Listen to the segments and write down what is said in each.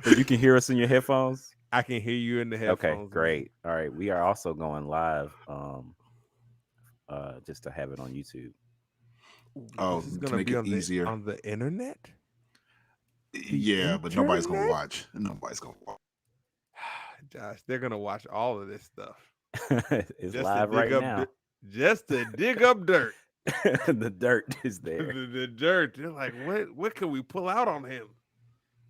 But you can hear us in your headphones. I can hear you in the Okay, headphones, man. great. All right, we are also going live, just to have it on YouTube. Ooh, Oh, this is to gonna make be it easier. on the internet. The Yeah, but nobody's gonna internet. watch. Nobody's gonna watch. Josh, they're gonna watch all of this stuff It's just to live dig right up, now. just to dig up dirt. The dirt is the, there. the dirt. They're like, what can we pull out on him?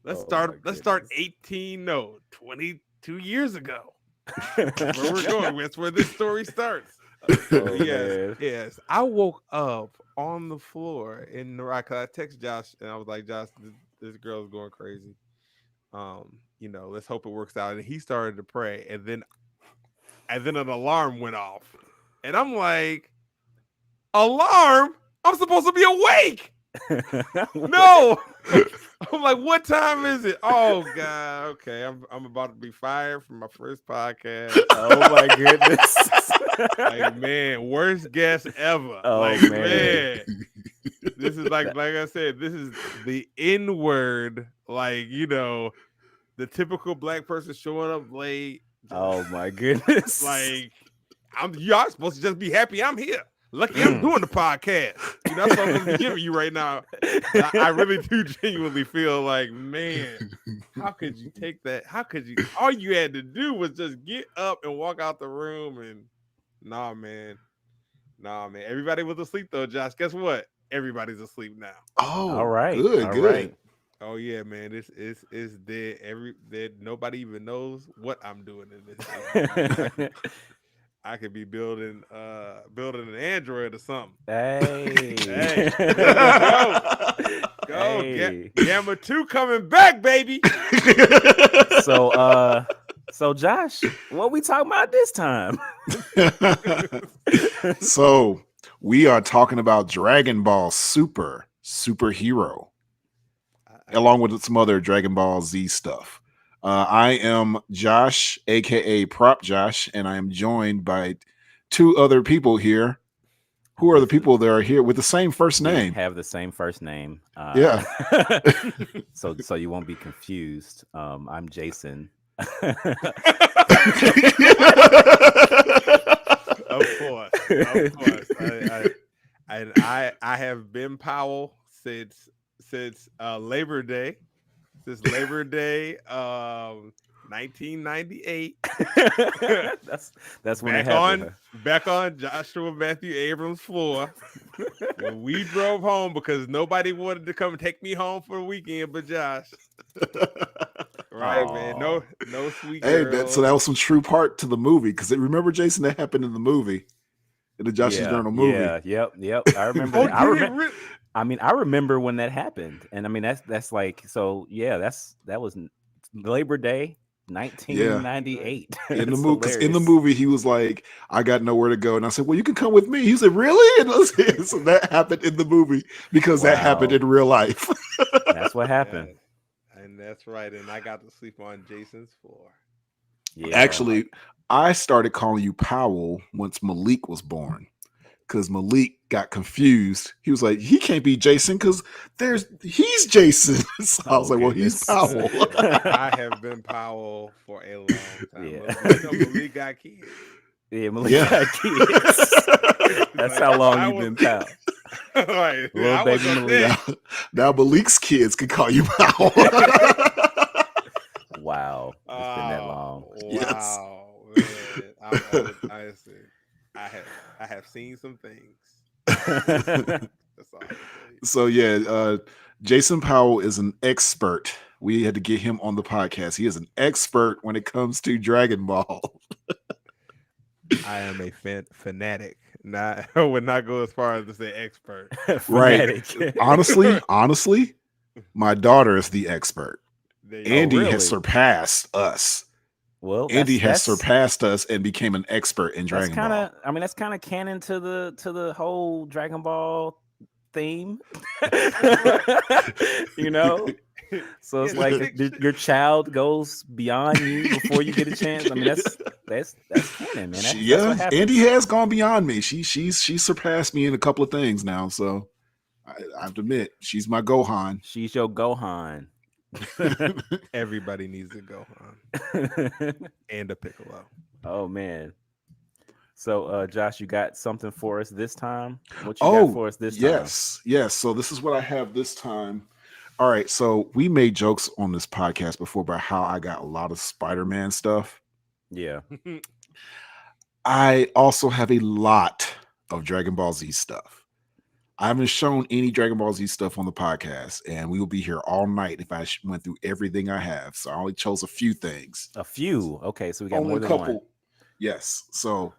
Let's Oh my start. Let's start goodness. 18. No, 22 years ago. That's where we're going. That's where this story starts. Oh Yes, man. yes. I woke up on the floor in the rock. I text Josh and I was like, Josh, this girl's going crazy. Let's hope it works out. And he started to pray, and then an alarm went off, and I'm like, alarm? I'm supposed to be awake. No. I'm like, what time is it? Oh God. Okay. I'm about to be fired from my first podcast. Oh my goodness. Like, man, worst guess ever. Oh, Like, man. man. This is like I said, this is the N word, like, the typical black person showing up late. Oh my goodness. Like, y'all supposed to just be happy I'm here. Lucky I'm doing the podcast. That's what I'm supposed to be giving you right now. I really do genuinely feel like, man, how could you take that? How could you? All you had to do was just get up and walk out the room. And nah, man. Everybody was asleep though, Josh. Guess what? Everybody's asleep now. Oh, all right. good, All good. right. Oh yeah, man. This is dead. Nobody even knows what I'm doing in this. I could be building an Android or something. Hey. Hey, go. Hey. Gamma 2 coming back, baby. So Josh, what we talking about this time? So we are talking about Dragon Ball Superhero, along with some other Dragon Ball Z stuff. I am Josh, aka Prop Josh, and I am joined by two other people here. Who are the people that are here with the same first We name? have the same first name. Yeah. So you won't be confused. I'm Jason. Of course. I have been Powell since Labor Day. Since Labor Day 1998. That's when it happened. Back on Joshua Matthew Abrams' floor. When we drove home because nobody wanted to come take me home for the weekend but Josh. Right, man. No sweet girl. Hey, so that was some true part to the movie, because remember, Jason, that happened in the movie, in the Josh's Journal movie. Yeah, yep. I remember. That. Really? I mean, I remember when that happened, and I mean that's like so. Yeah, that was Labor Day, 1998. In the movie, because in the movie he was like, "I got nowhere to go," and I said, "Well, you can come with me." He said, "Really?" And so that happened in the movie because that happened in real life. That's what happened. Yeah. And that's right. And I got to sleep on Jason's floor. Yeah. Actually, I started calling you Powell once Malik was born, because Malik got confused. He was like, he can't be Jason because he's Jason. So I was like, well, he's Powell. I have been Powell for a long time. Yeah. Malik got kids. Yeah, Malik got kids. That's how long you've been Powell. Right. Little baby Malik. Now Malik's kids can call you Powell. Wow. It's been that long. Wow. Yes. I have seen some things. That's all. So yeah, Jason Powell is an expert. We had to get him on the podcast. He is an expert when it comes to Dragon Ball. I am a fanatic. I would not go as far as to say expert. Right. honestly, my daughter is the expert. Andy has surpassed us. Well, Andy has surpassed us and became an expert in Dragon Ball. I mean, that's kind of canon to the whole Dragon Ball theme. So it's like your child goes beyond you before you get a chance. I mean, that's canon, man. That's Andy has gone beyond me. She's surpassed me in a couple of things now. So I have to admit, she's my Gohan. She's your Gohan. Everybody needs a Gohan and a Piccolo. Oh man. So Josh, you got something for us this time? What you got for us this time? Yes. So this is what I have this time. All right. So we made jokes on this podcast before about how I got a lot of Spider-Man stuff. Yeah. I also have a lot of Dragon Ball Z stuff. I haven't shown any Dragon Ball Z stuff on the podcast, and we will be here all night if I went through everything I have. So I only chose a few things. A few. Okay, so we got only more a than couple. one. Yes. So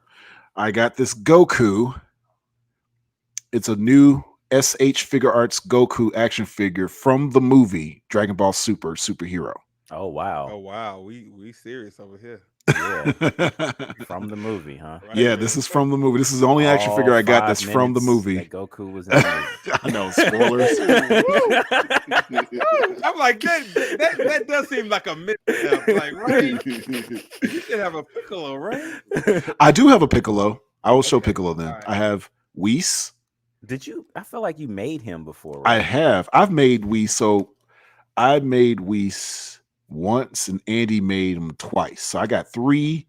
I got this Goku. It's a new SH Figure Arts Goku action figure from the movie Dragon Ball Super Superhero. Oh wow. Oh wow. We serious over here. Yeah. From the movie, huh? Right, yeah, this is from the movie. This is the only action figure I got that's from the movie. That Goku was in the movie. I know, spoilers. I'm like, that does seem like a misstep. Like, right? You should have a Piccolo, right? I do have a Piccolo. I will show Piccolo then. Right. I have Whis. Did you? I feel like you made him before, right? I have. I've made Whis. So I made Whis once and Andy made him twice. So I got 3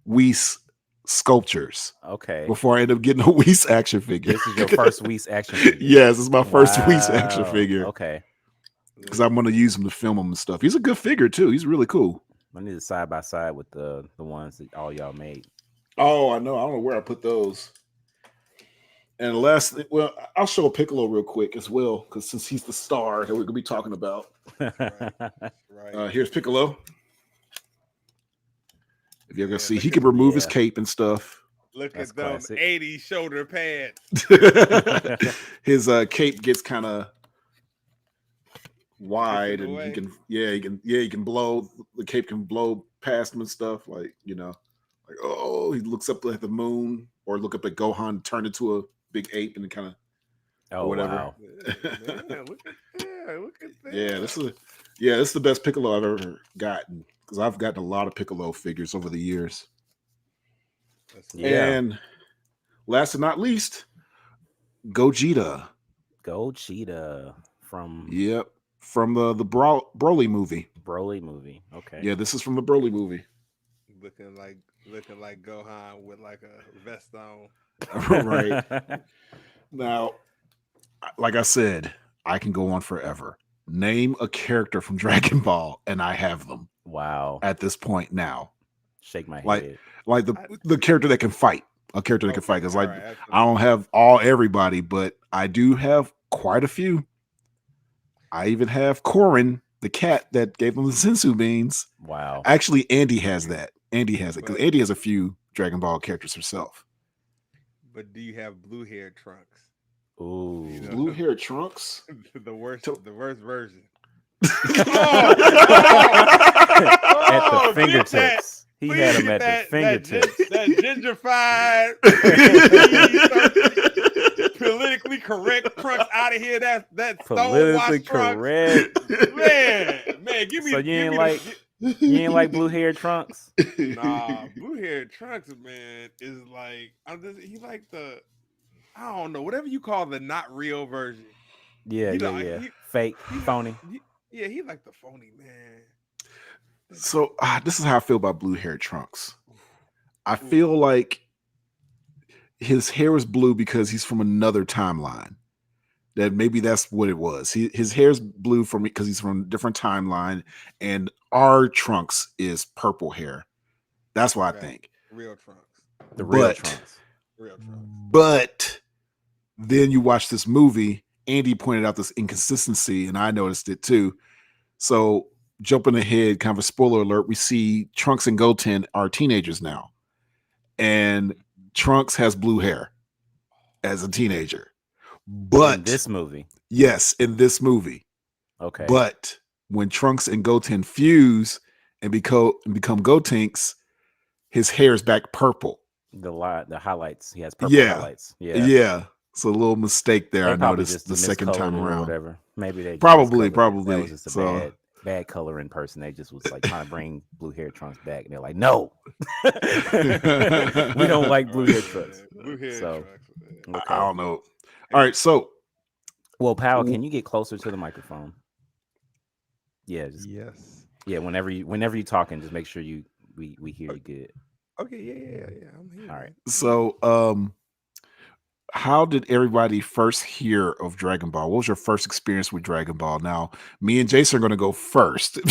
Whis sculptures. Okay. Before I end up getting a Whis action figure. This is your first Whis action figure. Yes, it's my first Whis action figure. Okay. Because I'm going to use him to film him and stuff. He's a good figure too. He's really cool. I need a side by side with the ones that all y'all made. Oh, I know. I don't know where I put those. And last, well, I'll show a Piccolo real quick as well, because since he's the star that we're gonna be talking about. Right. Here's Piccolo. If you're gonna see, he can remove his cape and stuff. Look at them 80s shoulder pads. His cape gets kind of wide, and he can blow. The cape can blow past him and stuff, like oh, he looks up at the moon, or look up at Gohan, turn into a big ape, and kind of whatever. Wow. Man, look at that. This is the best Piccolo I've ever gotten, because I've gotten a lot of Piccolo figures over the years. And last but not least, Gogeta from the Broly movie. Okay. Yeah, this is from the Broly movie. Looking like Gohan with like a vest on. Right. Now, like I said, I can go on forever. Name a character from Dragon Ball, and I have them. Wow. At this point now. Shake my head. Like the character that can fight. A character that can fight. Because I don't have everybody, but I do have quite a few. I even have Korin, the cat that gave him the sensu beans. Wow. Actually, Andy has that. Andy has it, because Andy has a few Dragon Ball characters herself. But do you have blue-haired Trunks? Ooh. Blue-haired Trunks? the worst version. At the fingertips. He had him at the fingertips. That gingerfied, politically correct Trunks out of here. That politically correct. Man, give me. So you ain't like blue-haired Trunks? Nah, blue-haired Trunks, man, is like he like the, I don't know, whatever you call the not real version. Yeah. Fake, phony. He like the phony, man. So this is how I feel about blue-haired Trunks. I feel like his hair is blue because he's from another timeline. That maybe that's what it was. His hair's blue for me because he's from a different timeline, and our Trunks is purple hair. That's what I think. Real Trunks. The real Trunks. Real Trunks. But then you watch this movie. Andy pointed out this inconsistency, and I noticed it too. So jumping ahead, kind of a spoiler alert, we see Trunks and Goten are teenagers now, and Trunks has blue hair as a teenager. But in this movie, yes, in this movie, okay. But when Trunks and Goten fuse and become Gotenks, his hair is back purple. The highlights, he has purple highlights. Yeah. It's a little mistake there. I noticed the second time around. Whatever. Maybe they probably. That was just a bad color in person. They just was like trying to bring blue-haired Trunks back, and they're like, no, we don't like blue-haired Trunks. Trunks. Okay. I don't know. All right, so Pal, can you get closer to the microphone? Yeah, just Yes. yeah. Whenever you talking, just make sure we hear you good. Okay. Yeah. I'm here. All Man. right. So, how did everybody first hear of Dragon Ball? What was your first experience with Dragon Ball? Now, me and Jason are going to go first. All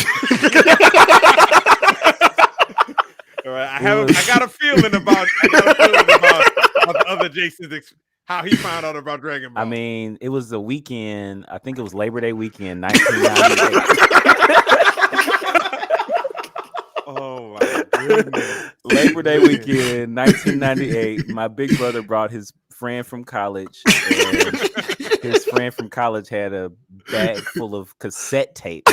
right. I got a feeling about the other Jason's how he found out about Dragon Ball. I mean, it was the weekend. I think it was Labor Day weekend, 1998. Oh my goodness. Labor Day weekend, 1998. My big brother brought his friend from college, and his friend from college had a bag full of cassette tapes.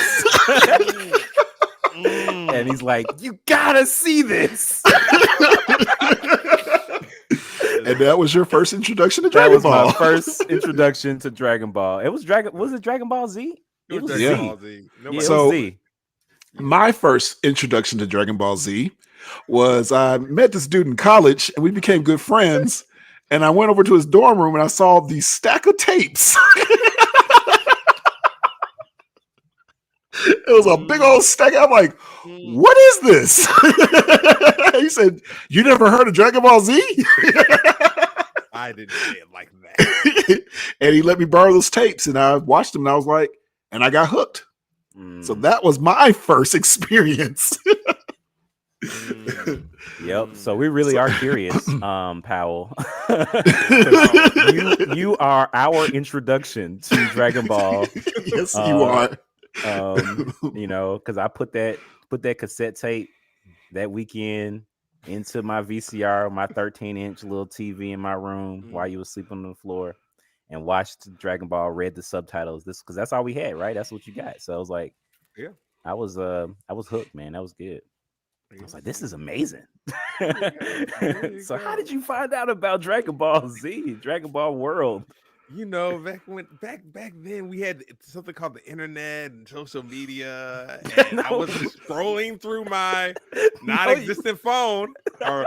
And he's like, "You gotta see this." And that was your first introduction to Dragon Ball. That was my first introduction to Dragon Ball. Was it Dragon Ball Z? It was Dragon Ball Z. Yeah, it was Z. My first introduction to Dragon Ball Z was I met this dude in college and we became good friends. And I went over to his dorm room and I saw these stack of tapes. It was a big old stack. I'm like, what is this? He said, "You never heard of Dragon Ball Z?" I didn't say it like that. And he let me borrow those tapes and I watched them and I was like, and I got hooked. So that was my first experience. Yep. So we really are curious, Powell. you are our introduction to Dragon Ball. Yes, you are. Because I put that cassette tape that weekend into my VCR, my 13-inch little TV in my room while you were sleeping on the floor, and watched Dragon Ball, read the subtitles. Because that's all we had, right? That's what you got. So I was like, yeah, I was hooked, man. That was good. I was like, this is amazing. So how did you find out about Dragon Ball Z, Dragon Ball World? Back then we had something called the internet and social media, and I was just scrolling through my non-existent phone or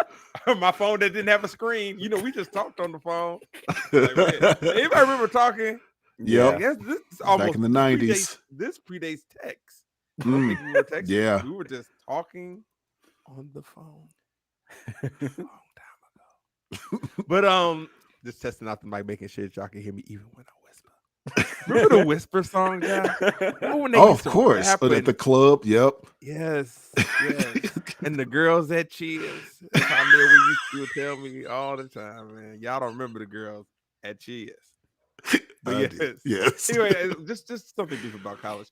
my phone that didn't have a screen. We just talked on the phone. Anybody remember talking? Yeah, this is almost back in the 90s. This predates text. I don't think we were texting. Yeah, we were just talking on the phone a long time ago. But just testing out the mic, making sure y'all can hear me even when I whisper. Remember the whisper song, guys? Of course. At the club, yep. Yes. And the girls at Cheers. That's how Mary used to tell me all the time, man. Y'all don't remember the girls at Cheers. But yes. Anyway, just something brief about college.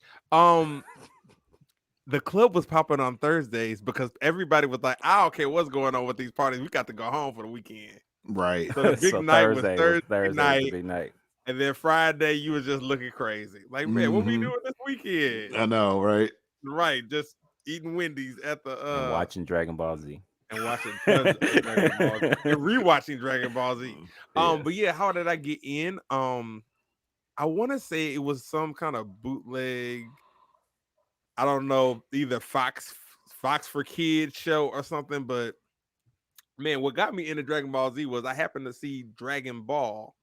The club was popping on Thursdays because everybody was like, I don't care what's going on with these parties. We got to go home for the weekend. Right. So the big night was Thursday night. The big night. And then Friday, you was just looking crazy. Like, man, what we doing this weekend? I know, right? Right. Just eating Wendy's at the and watching Dragon Ball Z. And watching Dragon Ball Z. And rewatching Dragon Ball Z. But yeah, how did I get in? I want to say it was some kind of bootleg. I don't know, either Fox for Kids show or something, but man, what got me into Dragon Ball Z was I happened to see Dragon Ball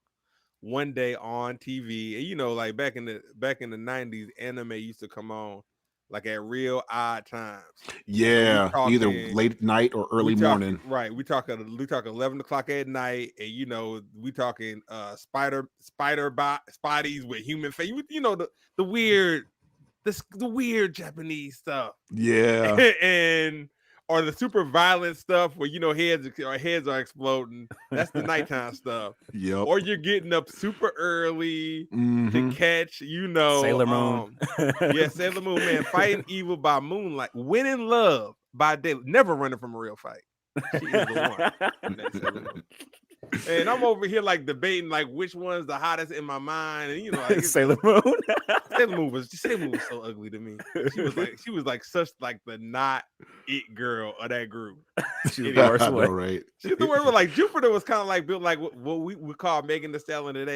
one day on TV. And like back in the 90s, anime used to come on like at real odd times. Yeah, either late night or early morning. Right. We talk 11 o'clock at night, and we talking Spideys with human face. The weird. The weird Japanese stuff, and or the super violent stuff where heads are exploding. That's the nighttime stuff. Yep. Or you're getting up super early to catch, Sailor Moon. Sailor Moon, man, fighting evil by moonlight, winning love by day, never running from a real fight. She is the one. And I'm over here like debating like which one's the hottest in my mind, and like Sailor Moon. Sailor Moon was so ugly to me. She was like such like the not it girl of that group. She was the worst one, right? She's the worst one. Like Jupiter was kind of like built like what we would call Megan Thee Stallion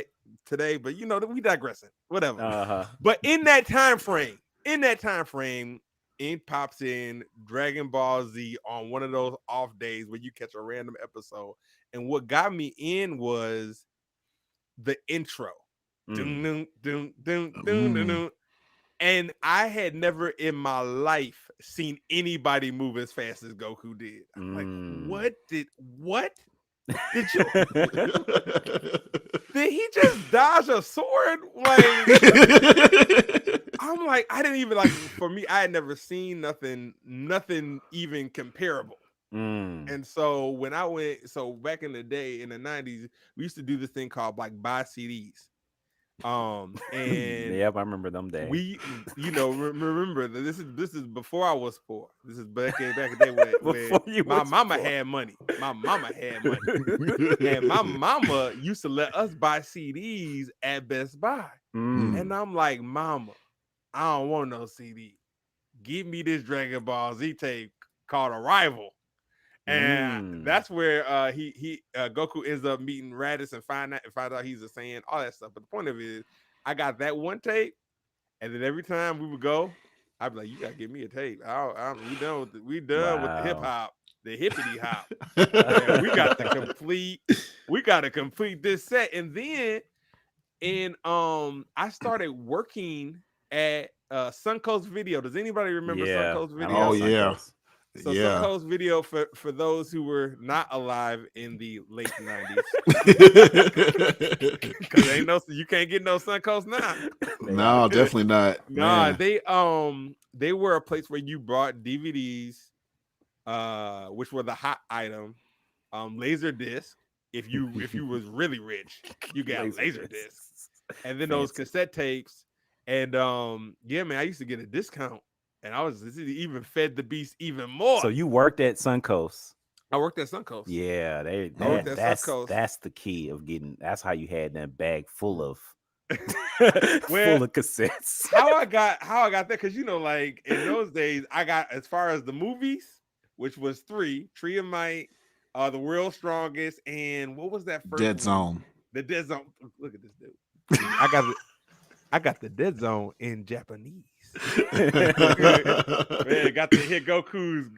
today, but we digressing. Whatever. But in that time frame, in pops in Dragon Ball Z on one of those off days where you catch a random episode. And what got me in was the intro. And And I had never in my life seen anybody move as fast as Goku did. I'm like, what did you? Did he just dodge a sword? Like, I'm like, I didn't even like. For me, I had never seen nothing even comparable. And so when I went, back in the day in the 90s, we used to do this thing called like buy CDs. And yep, I remember them days. We, remember that this is before I was poor. This is back in the day when my mama had money. My mama had money, and my mama used to let us buy CDs at Best Buy. And I'm like, Mama, I don't want no CD. Give me this Dragon Ball Z tape called Arrival. And that's where Goku ends up meeting Raditz and find out he's a Saiyan, all that stuff. But the point of it is, I got that one tape, and then every time we would go, I'd be like, "You gotta give me a tape. We done with the hip hop, the hippity hop. We got to complete this set." And then, I started working at Suncoast Video. Does anybody remember Suncoast Video? Oh yeah. So Suncoast Video, for those who were not alive in the late 90s, because you can't get no Suncoast now. No, definitely not. Nah, they were a place where you brought DVDs, which were the hot item, laser disc. If you was really rich, you got laser discs, and then those cassette tapes. And man, I used to get a discount. And this even fed the beast even more. So you worked at Suncoast. I worked at Suncoast. Yeah, that's the key of getting. That's how you had that bag full of full of cassettes. How I got that, because like in those days, I got as far as the movies, which was 3: Tree of Might, The World's Strongest, and what was that first? Dead Zone. The Dead Zone. Look at this dude. I got the Dead Zone in Japanese. Man, got to hear Goku's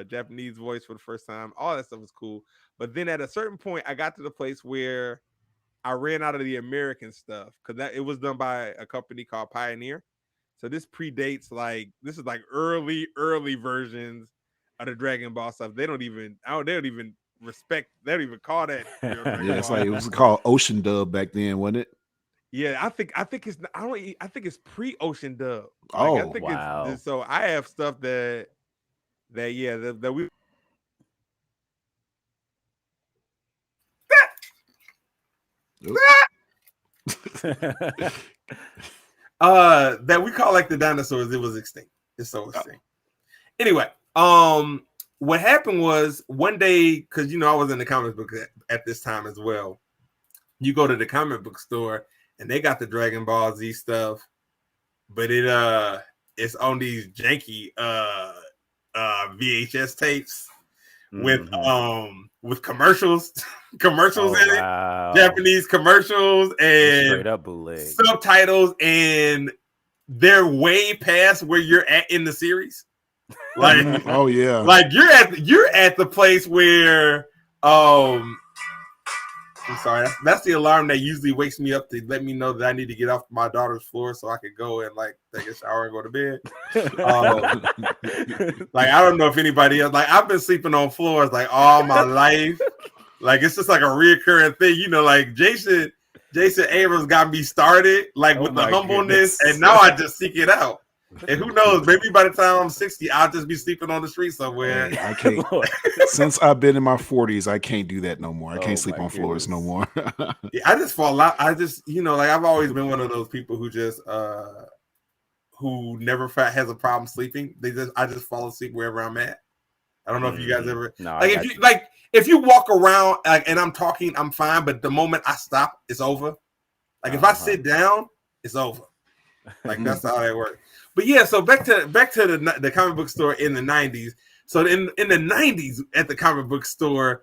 Japanese voice for the first time. All that stuff was cool. But then at a certain point, I got to the place where I ran out of the American stuff, because it was done by a company called Pioneer. So this predates, this is like early versions of the Dragon Ball stuff. They don't even respect. They don't even call that. It's like it was called Ocean Dub back then, wasn't it? Yeah, I think it's. I think it's pre-Ocean Dub. Wow. So I have stuff that we. That we call like the dinosaurs. It was extinct. It's so extinct. Anyway, what happened was one day, because I was in the comic book at this time as well. You go to the comic book store and they got the Dragon Ball Z stuff, but it's on these janky VHS tapes with commercials in it, Japanese commercials and straight up bootleg subtitles, and they're way past where you're at in the series. Like, oh yeah, like you're at the place where I'm sorry, that's the alarm that usually wakes me up to let me know that I need to get off my daughter's floor so I could go and take a shower and go to bed. I don't know if anybody else, I've been sleeping on floors all my life. It's just like a reoccurring thing, like Jason Abrams got me started with the humbleness, and now I just seek it out. And who knows, maybe by the time I'm 60, I'll just be sleeping on the street somewhere. I can't. Since I've been in my 40s, I can't do that no more. I can't sleep on floors no more. Yeah, I just fall out. I just, I've always been one of those people who just, who never has a problem sleeping. I just fall asleep wherever I'm at. I don't know if you guys ever, if you walk around and I'm talking, I'm fine. But the moment I stop, it's over. If I sit down, it's over. That's how that works. But yeah, so back to the comic book store in the 90s. So in the 90s at the comic book store,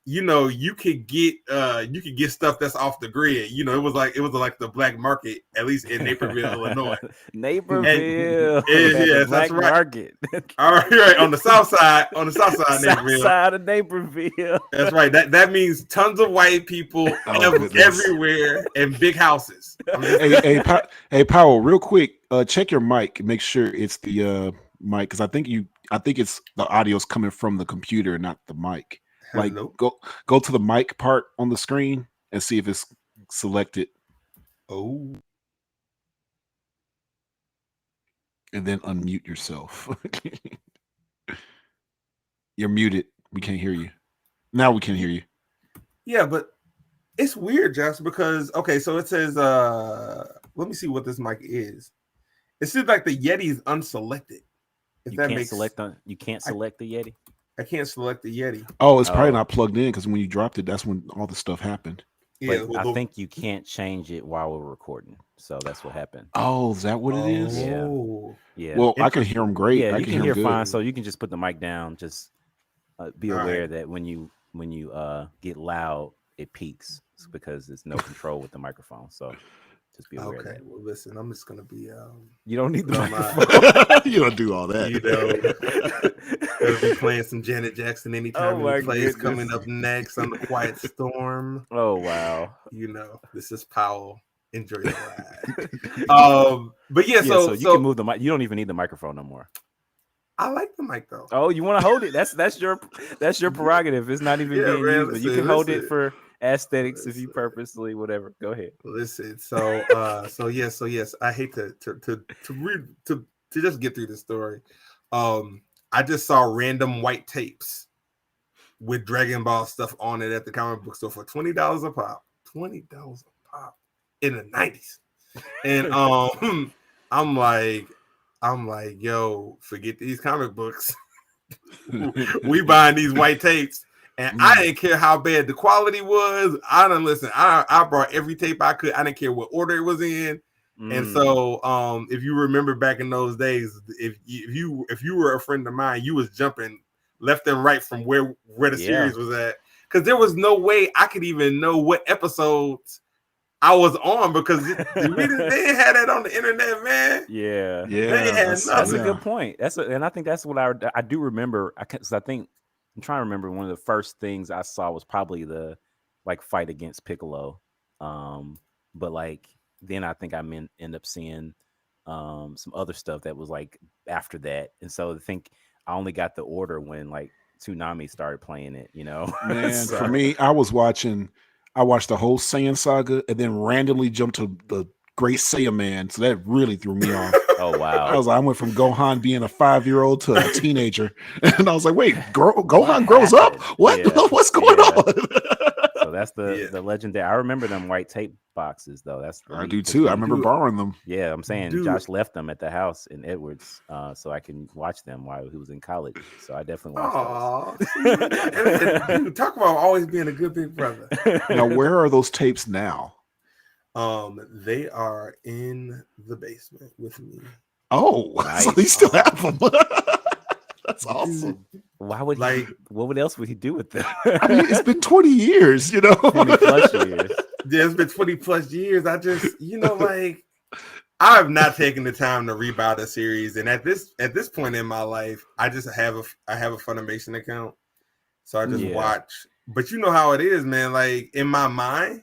you could get stuff that's off the grid. It was like the black market, at least in Naperville, Illinois. Naperville. Yes, Black that's right. market. All right, on the south side, South Naperville. side of Naperville. That's right. That means tons of white people goodness. everywhere and big houses. Hey, Powell, real quick, check your mic. Make sure it's the mic, because I think it's the audio's coming from the computer, not the mic. Like, Hello? go to the mic part on the screen and see if it's selected, Oh, and then unmute yourself. You're muted. We can't hear you. Now we can hear you. yeah, but it's weird, Josh, because so it says let me see what this mic is. It seems like the Yeti is unselected. If You that can't makes select the Yeti. I can't select the Yeti. Oh, it's probably Oh. not plugged in, because when you dropped it, that's when all the stuff happened. Yeah, But I think you can't change it while we're recording. So that's what happened. Oh, is that what it is? Yeah. Oh. Yeah. Well, I can hear them great. yeah, I you can can hear them fine. good. So you can just put the mic down. Just be All aware right. that when you get loud, it peaks. It's because there's no control with the microphone. So just be aware of Okay, that. well, listen, I'm just gonna be You don't need the Don't mind. microphone. You don't do all that. gonna be playing some Janet Jackson anytime Oh my it plays. goodness. Coming up next on the Quiet Storm. Oh wow. This is Powell. Enjoy the ride. But yeah, Yeah, so so you can move the mic. You don't even need the microphone no more. I like the mic though. Oh, you want to hold it? That's your prerogative. It's not even Yeah, being man, used, but you listen, can hold it listen. for aesthetics if you Listen. purposely whatever. Go ahead. Listen, so yes, I hate to just get through the story. I just saw random white tapes with Dragon Ball stuff on it at the comic book store for $20 a pop. $20 a pop in the 90s. And I'm like, yo, forget these comic books. We buying these white tapes. And I didn't care how bad the quality was. I didn't listen. I brought every tape I could. I didn't care what order it was in. And so, if you remember back in those days, if you were a friend of mine, you was jumping left and right from where the series was at, because there was no way I could even know what episodes I was on, because they didn't have that on the internet, man. Yeah, that's a good point. And I think that's what I do remember. Because I think I'm trying to remember one of the first things I saw was probably the fight against Piccolo. But then I think I end up seeing some other stuff that was after that, and so I think I only got the order when Toonami started playing it. Man, So- for me, I watched the whole Saiyan saga and then randomly jumped to the Great Saiyan Man, so that really threw me off. Oh wow! I went from Gohan being a 5-year-old to a teenager, and I was like, "Wait, Gohan grows up? What? Yeah. What's going on?" So that's the legendary. I remember them white tape boxes though. I do too. I remember borrowing them. Yeah, I'm saying Josh left them at the house in Edwards, so I can watch them while he was in college. So I definitely watched those. Dude, talk about always being a good big brother. Now, where are those tapes now? They are in the basement with me. Oh, Nice. so you still have them. That's awesome. Why would what else would he do with them? I mean, it's been 20 years, 20 plus years. Yeah, it's been 20 plus years. I just, I have not taken the time to rebuy the series, and at this point in my life, I have a Funimation account, so I just watch. But you know how it is, man. In my mind,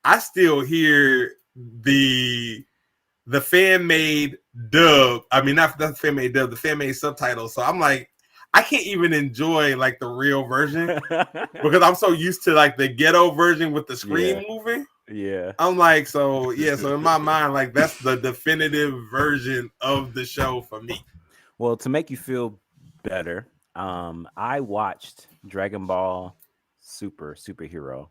I still hear the fan made dub. I mean, not the fan made dub, the fan made subtitles. So I'm like, I can't even enjoy the real version because I'm so used to the ghetto version with the screen moving. Yeah. I'm like, so in my mind, that's the definitive version of the show for me. Well, to make you feel better, I watched Dragon Ball Superhero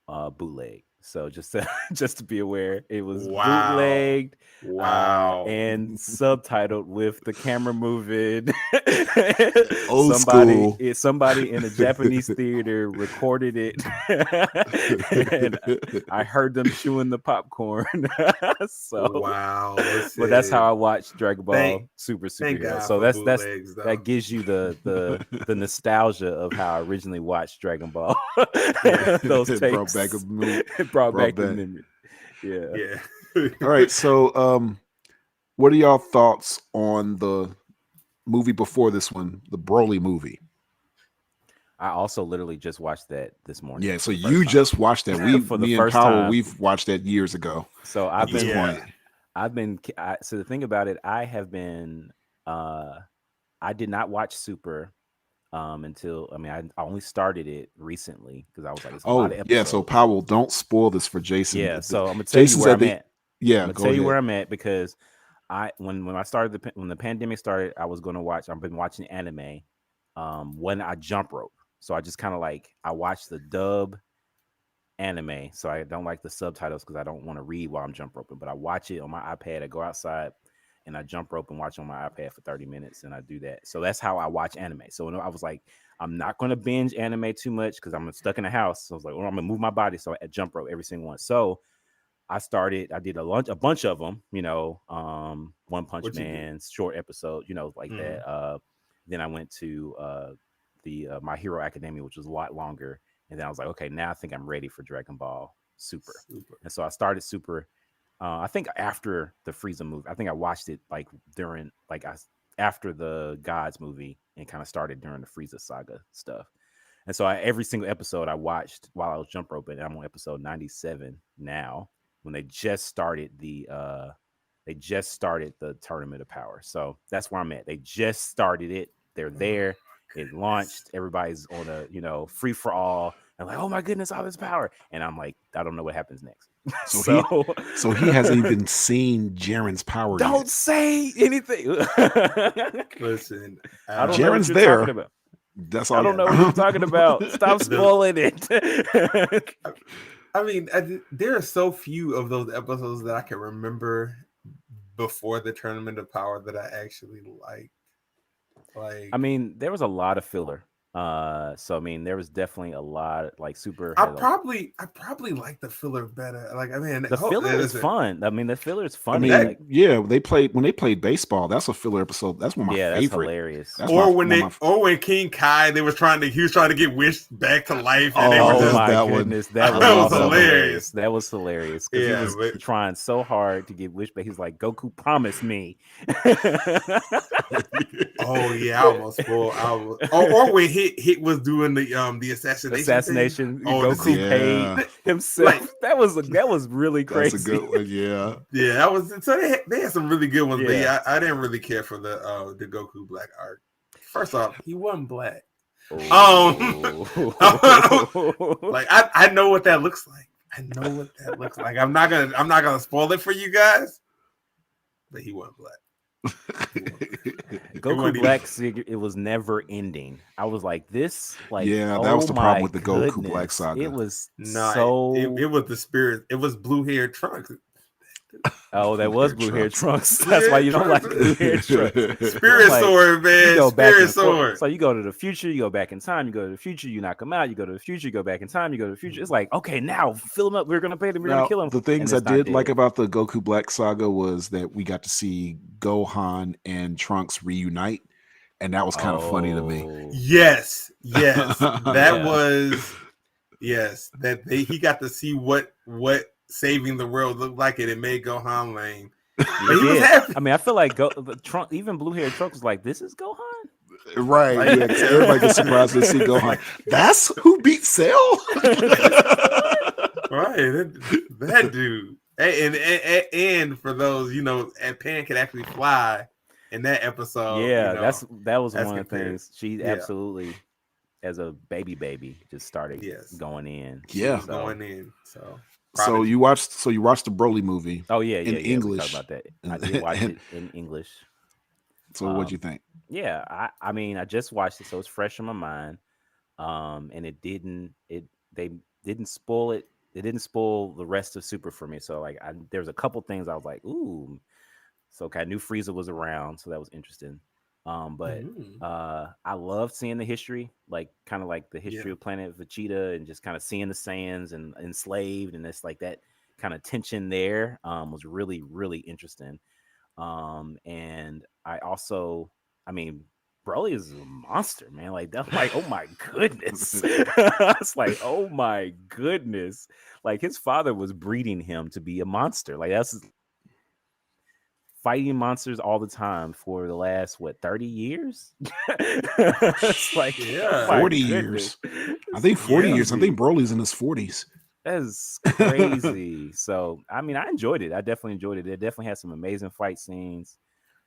bootleg. So just to be aware, it was bootlegged. Wow. And subtitled with the camera moving. Old school. Somebody in a Japanese theater recorded it, and I heard them chewing the popcorn. So, Wow. but that's how I listen. watched Dragon Ball Thank Superhero. God So for that's bootlegs, though. that gives you the nostalgia of how I originally watched Dragon Ball. Those It takes brought back a move. it brought back the back. memory. Yeah. Yeah. All right. So, what are y'all thoughts on the movie before this one, the Broly movie? I also literally just watched that this morning. Yeah. So for the first you time. just watched that. For the Me and first Powell, time. we've watched that years ago. So At this point, so the thing about it, I have been I did not watch Super until I only started it recently because I was like, it's a lot of episodes. yeah. So Powell, don't spoil this for Jason. Yeah, so I'm gonna tell Jason's you where at I'm the- at. Yeah, I'm gonna go tell you ahead. where I'm at because when the pandemic started, I was gonna watch. I've been watching anime when I jump rope. So I just kind of I watch the dub anime, so I don't like the subtitles because I don't want to read while I'm jump roping. But I watch it on my iPad. I go outside and I jump rope and watch on my iPad for 30 minutes, and I do that. So that's how I watch anime. So I was like, I'm not going to binge anime too much because I'm stuck in the house. So I was like, well, I'm gonna move my body. So I jump rope every single one. So I did a bunch of them, One Punch What'd you do? Man, short episode, like that. Then I went to the My Hero Academia, which was a lot longer. And then I was like, okay, now I think I'm ready for Dragon Ball Super. And so I started Super. I think after the Frieza movie, I think I watched it after the Gods movie and kind of started during the Frieza saga stuff. And so every single episode I watched while I was jump roping. And I'm on episode 97 now when they just started the Tournament of Power. So that's where I'm at. They just started it. They're there. It launched. Everybody's on a free for all, and like, oh my goodness, all this power. And I'm like, I don't know what happens next. So he hasn't even seen Jiren's power. Don't yet. say anything. Listen, I don't know what Jiren's you're there. talking about. That's all. I don't know what you're talking about. Stop spoiling it. I mean, there are so few of those episodes that I can remember before the Tournament of Power that I actually liked. I mean, there was a lot of filler. So I mean, there was definitely a lot Super. I probably like the filler better. The filler is fun. I mean, the filler is I funny. mean, when they played baseball. That's a filler episode. That's one of my that's favorite. hilarious. That's when King Kai, he was trying to get Wish back to life. And they were Oh just, my that goodness, one. that was That was also hilarious. That was hilarious because Yeah, he was trying so hard to get Wish back. He's like, Goku promised me. oh yeah, I almost spoiled. Or when Hit was doing the assassination. Thing. Oh, Goku paid himself. That was really crazy. That's a good one. Yeah. Yeah, that was. So they had some really good ones. But Yeah. yeah, I didn't really care for the Goku Black arc. First off, he wasn't black. Like I know what that looks like. I know what that looks like. I'm not gonna spoil it for you guys. But he wasn't black. Goku Black, it was never ending. I was like, this, that was the problem with the Goku goodness. Black saga. It was it was the spirit. It was blue hair Trunks. Oh, that was blue hair Trunks. That's why you don't like blue hair Trunks. Spirit sword, man. Spirit sword. So you go to the future, you go back in time. You go to the future, you knock him out. You go to the future, you go back in time. You go to the future. It's like, okay, now fill him up. We're gonna pay them. We're gonna kill him. The things I did like about the Goku Black saga was that we got to see Gohan and Trunks reunite, and that was kind of funny to me. Yes, that was that he got to see what saving the world looked like, and it made Gohan lame. But he was happy. I mean, I feel like Trunks, even blue hair Trunks was like, "This is Gohan." Right. Yeah, everybody gets surprised to see Gohan. That's who beat Cell. Right, that dude. And for those, and Pan could actually fly in that episode. Yeah, that was one of the compared. things. She absolutely, as a baby, just started going in. Yeah, going in. So you watched the Broly movie. Oh yeah, in English. We talked about that. I did watch it in English. So what'd you think? Yeah, I mean, I just watched it, so it's fresh in my mind. And they didn't spoil it it didn't spoil the rest of Super for me. So like there was a couple things I was like, ooh. So I knew Frieza was around, so that was interesting. But I loved seeing the history, like kind of like the history of Planet Vegeta, and just kind of seeing the Saiyans and enslaved, and it's like that kind of tension there was really, really interesting. And I mean, Broly is a monster, man. Like that's like, oh my goodness. It's like, oh my goodness. Like his father was breeding him to be a monster. Like that's fighting monsters all the time for the last 30 years. It's like 40 years. I think 40 years. I think Broly's in his 40s. That's crazy. So I mean, I enjoyed it. I definitely enjoyed it. It definitely had some amazing fight scenes.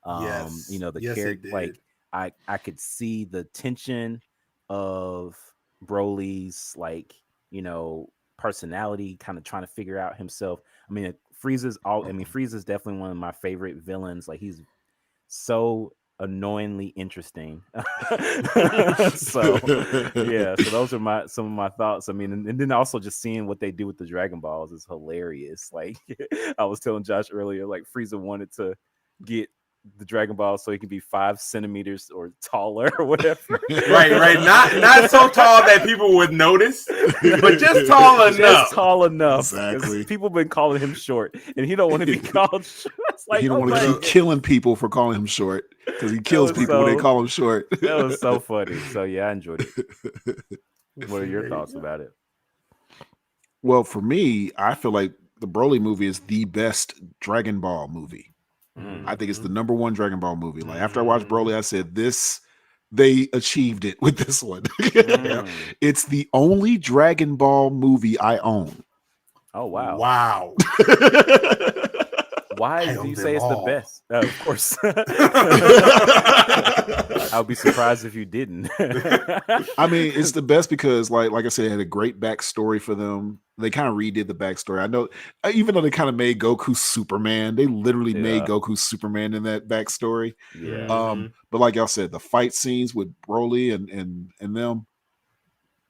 The character, like I could see the tension of Broly's personality, kind of trying to figure out himself. I mean, Frieza's definitely one of my favorite villains. Like he's so annoyingly interesting. So those are some of my thoughts. I mean, and then also just seeing what they do with the Dragon Balls is hilarious. Like I was telling Josh earlier, like Frieza wanted to get the Dragon Ball so he can be 5 centimeters or taller or whatever. Right. Not so tall that people would notice, but just tall enough. Just tall enough. Exactly. People have been calling him short, and he don't want to be called short. It's like, he don't want to keep killing people for calling him short, because he kills people when they call him short. That was so funny. So yeah, I enjoyed it. What are your thoughts about it? Well, for me, I feel like the Broly movie is the best Dragon Ball movie. I think it's the number 1 Dragon Ball movie. Like after I watched Broly, I said they achieved it with this one. It's the only Dragon Ball movie I own. Oh wow. Wow. Why do you say it's the best? Of course. I would be surprised if you didn't. I mean, it's the best because like I said, it had a great backstory for them. They kind of redid the backstory. I know, even though they kind of made Goku Superman, they literally made Goku Superman in that backstory. Yeah. But like y'all said, the fight scenes with Broly and them,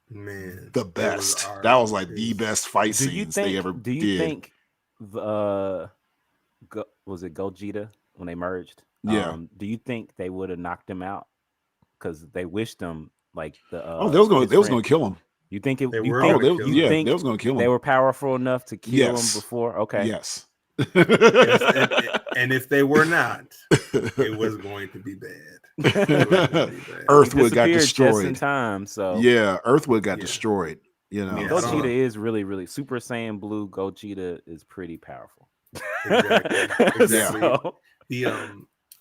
man, the best. That was like the best fight scenes they ever did. Do you think was it Gogeta when they merged? Yeah. Do you think they would have knocked him out because they wished him like the? They was going to kill him. You think it? They was going to kill him. They were powerful enough to kill him before. Okay. Yes. And if they were not, it was going to be bad. Earthwood got destroyed just in time. So yeah, Earthwood got destroyed. You know, Gogeta is really, really Super Saiyan Blue. Gogeta is pretty powerful. Exactly. So,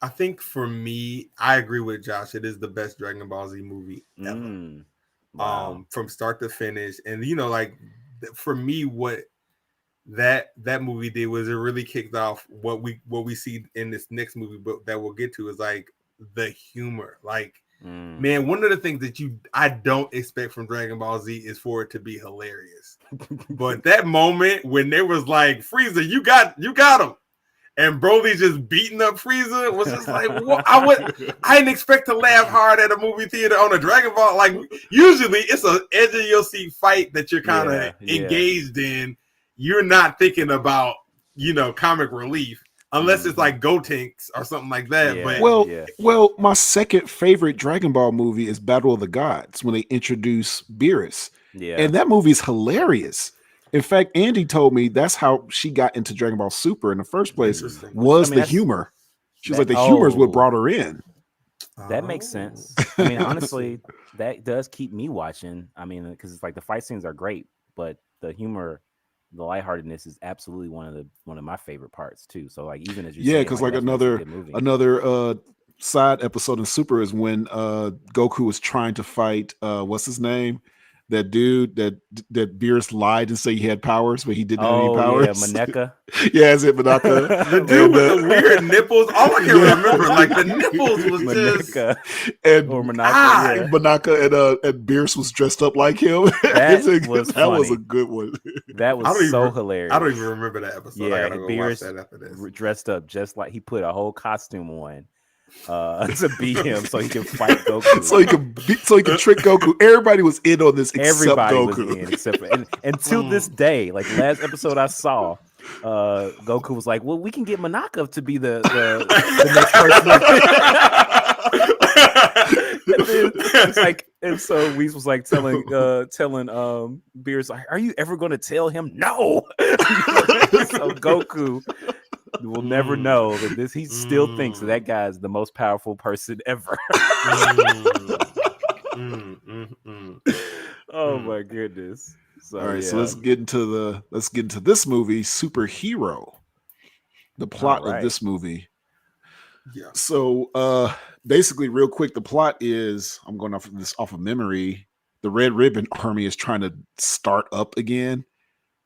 I think for me, I agree with Josh. It is the best Dragon Ball Z movie ever. Wow. From start to finish. And like for me, what that movie did was it really kicked off what we see in this next movie, but that we'll get to is like the humor. Like man, one of the things that I don't expect from Dragon Ball Z is for it to be hilarious. But that moment when they was like, Frieza, you got him. And Broly just beating up Frieza was just like, what? I didn't expect to laugh hard at a movie theater on a Dragon Ball. Like usually it's an edge of your seat fight that you're kind of engaged in. You're not thinking about, comic relief unless it's like Gotenks or something like that. Yeah. But well, my second favorite Dragon Ball movie is Battle of the Gods when they introduce Beerus. Yeah. And that movie is hilarious. In fact, Andy told me that's how she got into Dragon Ball Super in the first place was the humor. She was like, the humor is what brought her in. That makes sense. I mean, honestly, that does keep me watching. I mean, because it's like the fight scenes are great, but the humor, the lightheartedness is absolutely one of my favorite parts too. So like even as you because like another side episode in Super is when Goku was trying to fight what's his name? That dude that Beerus lied and said he had powers, but he didn't have any powers. Yeah, Maneka. Yeah, is it Maneka? The dude with the weird nipples. All I can remember, like the nipples was Maneka. just or Manaka. Manaka and Beerus was dressed up like him. That was a good one. That was so hilarious. I don't even remember that episode. Yeah, I gotta go Beerus watch that after this. Dressed up just like he put a whole costume on to beat him so he can fight Goku. so he could trick Goku. Everybody was in on this except Everybody Goku. was in except for and to this day, like last episode I saw, Goku was like, "Well, we can get Monaka to be the next person." And then it's like, and so Whis was like telling Beerus, like, "Are you ever going to tell him no?" So Goku will never know that he still thinks that guy is the most powerful person ever. Oh my goodness. So, all right, so let's get into this movie, Superhero. The plot of this movie. Yeah. So basically, real quick, the plot is, I'm going off of memory. The Red Ribbon Army is trying to start up again,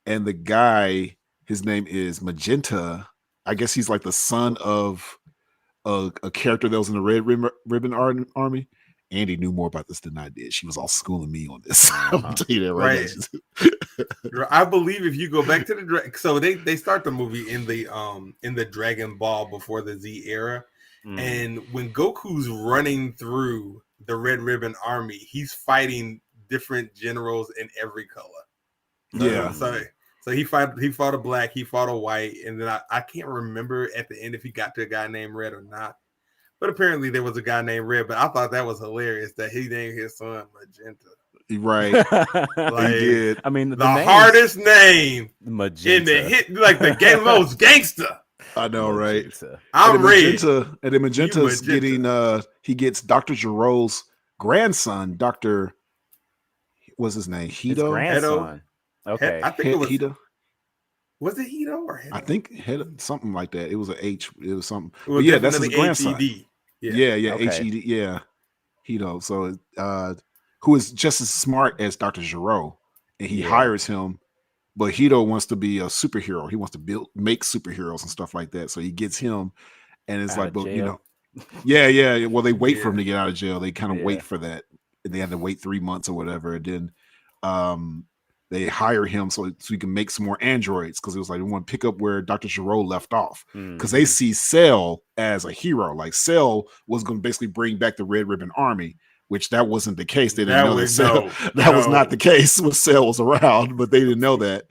and the guy, his name is Magenta. I guess he's like the son of a character that was in the Red Ribbon Army. Andy knew more about this than I did. She was all schooling me on this. I'm gonna tell you that right now. I believe if you go back to so they start the movie in the Dragon Ball before the Z era, and when Goku's running through the Red Ribbon Army, he's fighting different generals in every color. Yeah. So he fought a black, he fought a white, and then I can't remember at the end if he got to a guy named Red or not. But apparently there was a guy named Red. But I thought that was hilarious that he named his son Magenta. Right. Like, he did. I mean, the hardest name Magenta. in the hit, like the most gangster. I know, right? I'm Red. And then Magenta's getting he gets Dr. Giro's grandson, Dr. What's his name? Hito? Grandson. Okay. I think it was Hito. Was it Hito or Hito? I think something like that. It was an H. It was something. It was yeah, that's his grandson. H-E-D. Yeah, Okay. H-E-D. Yeah, Hito. So, who is just as smart as Dr. Giro, and he hires him. But Hito wants to be a superhero. He wants to make superheroes and stuff like that. So he gets him, and it's like, but you know, yeah. Well, they wait for him to get out of jail. They kind of wait for that. They had to wait 3 months or whatever, and then they hire him so he can make some more androids, because it was like they want to pick up where Dr. Giro left off, because they see Cell as a hero. Like Cell was going to basically bring back the Red Ribbon Army, which that wasn't the case. They didn't know that was not the case when Cell was around, but they didn't know that.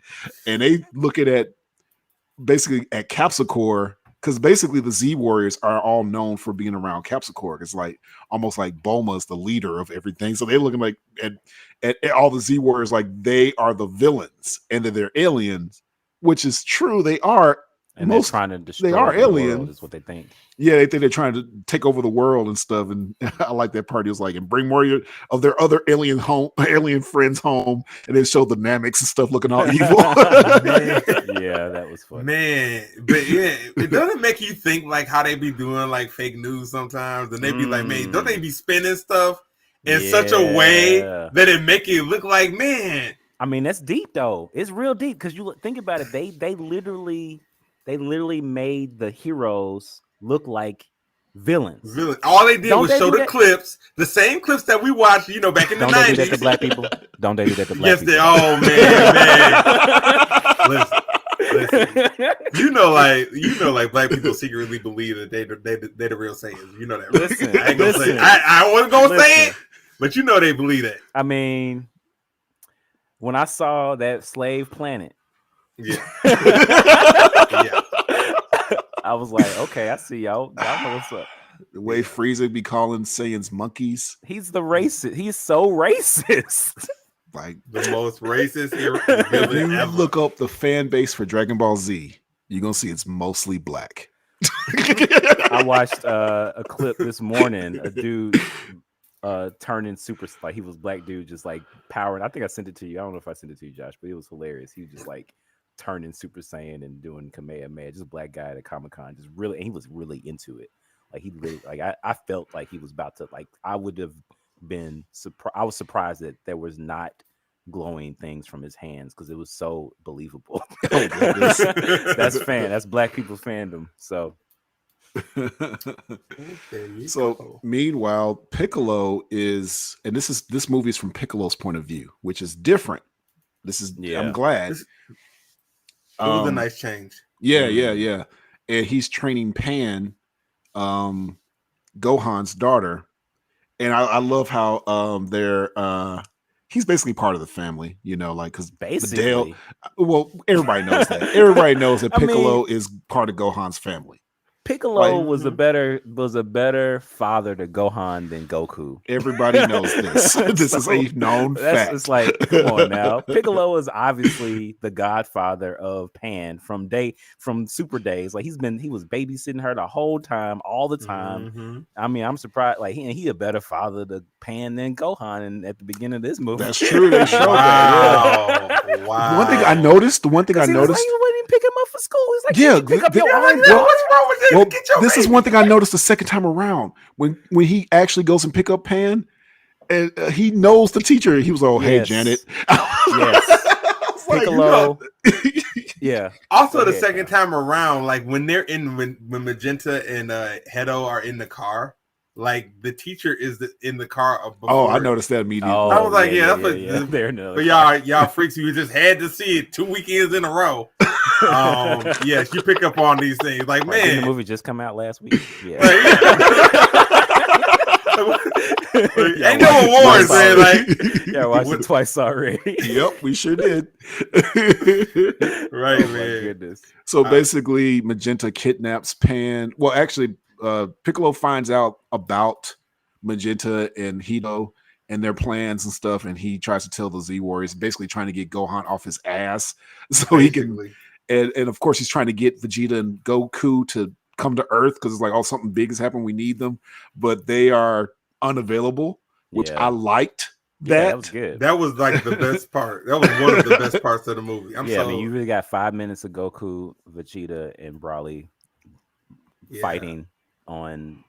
And they looking at basically at Capsule Corp, because basically the Z Warriors are all known for being around Capsule Corp. It's like almost like Bulma is the leader of everything. So they're looking like at all the Z Warriors like they are the villains and that they're aliens, which is true. They are. And they're trying to destroy they are the aliens. world, is what they think. Yeah, they think they're trying to take over the world and stuff. And I like that part. It was like, and bring more of their other alien friends home, and then show the Nameks and stuff looking all evil. Yeah, that was funny. Man, but yeah, it doesn't make you think like how they be doing like fake news sometimes, and they be like, man, don't they be spinning stuff in such a way that it make it look like, man? I mean, that's deep though. It's real deep, because you think about it. They literally made the heroes look like villains. All they did was show the clips, the same clips that we watched, back in the 90s. Don't they do that to black people? Don't they do that to black people? Yes, man. Listen. Like black people secretly believe that they the real Saiyans. You know that. Right? Listen, I ain't gonna say it. I wasn't gonna say it, but they believe that. I mean, when I saw that Slave Planet, I was like, okay, I see y'all. Y'all know what's up. The way Frieza be calling Saiyans monkeys. He's the racist. He's so racist. Like the most racist hero. If you look up the fan base for Dragon Ball Z, you're gonna see it's mostly black. I watched a clip this morning. A dude turning super, like he was black dude, just like powering. I think I sent it to you. I don't know if I sent it to you, Josh, but it was hilarious. He was just like turning Super Saiyan and doing Kamehameha. Just a black guy at a Comic-Con, just really, and he was really into it. Like he really, like I felt like he was about to, like I would have been surprised. I was surprised that there was not glowing things from his hands, because it was so believable. That's black people's fandom. So meanwhile, Piccolo is, and this movie is from Piccolo's point of view, which is different. I'm glad. It was a nice change. Yeah. And he's training Pan, Gohan's daughter, and I love how they're he's basically part of the family, you know, like because Basically, well, everybody knows that. Everybody knows that I mean- Piccolo is part of Gohan's family. Piccolo Like- was a better father to Gohan than Goku. Everybody knows this. This is a known fact. It's like, come on now. Piccolo is obviously the godfather of Pan from Super Days. Like he was babysitting her the whole time, all the time. Mhm. I mean, I'm surprised. Like he a better father to Pan than Gohan. And at the beginning of this movie, That's true. They showed that. Wow. Yeah. Wow. The one thing I noticed. He was like, he wouldn't pick him up for school. He's like, Yeah, you pick up your Yeah, own. like, what's wrong with this? Well, Get your this is baby. one thing I noticed the second time around when he actually goes and pick up Pan, and he knows the teacher. He was like, "Oh, hey, Yes. Janet." Yes. I was like, Piccolo. Yeah. Also, Go the ahead, second Kyle. time around, like when they're when Magenta and Hedo are in the car, like the teacher is in the car. Oh, I before. noticed that immediately. I was like, yeah, that's like the- They're another But y'all freaks, you just had to see it 2 weekends in a row. Yes, you pick up on these things, like Like, didn't the man. movie just come out last week? Yeah. Ain't no awards, man. Like, Yeah, I watched it twice already. Yep, we sure did. right, Oh my man. goodness. So basically, Magenta kidnaps Pan. Well, actually, Piccolo finds out about Magenta and Hito and their plans and stuff, and he tries to tell the Z Warriors, basically trying to get Gohan off his ass so he can. Basically. And of course, he's trying to get Vegeta and Goku to come to Earth because it's like, oh, something big has happened. We need them, but they are unavailable, which Yeah. I liked. Yeah, That that was good. That was like the best part. That was one of the best parts of the movie. I mean, you really got 5 minutes of Goku, Vegeta, and Broly Yeah. fighting on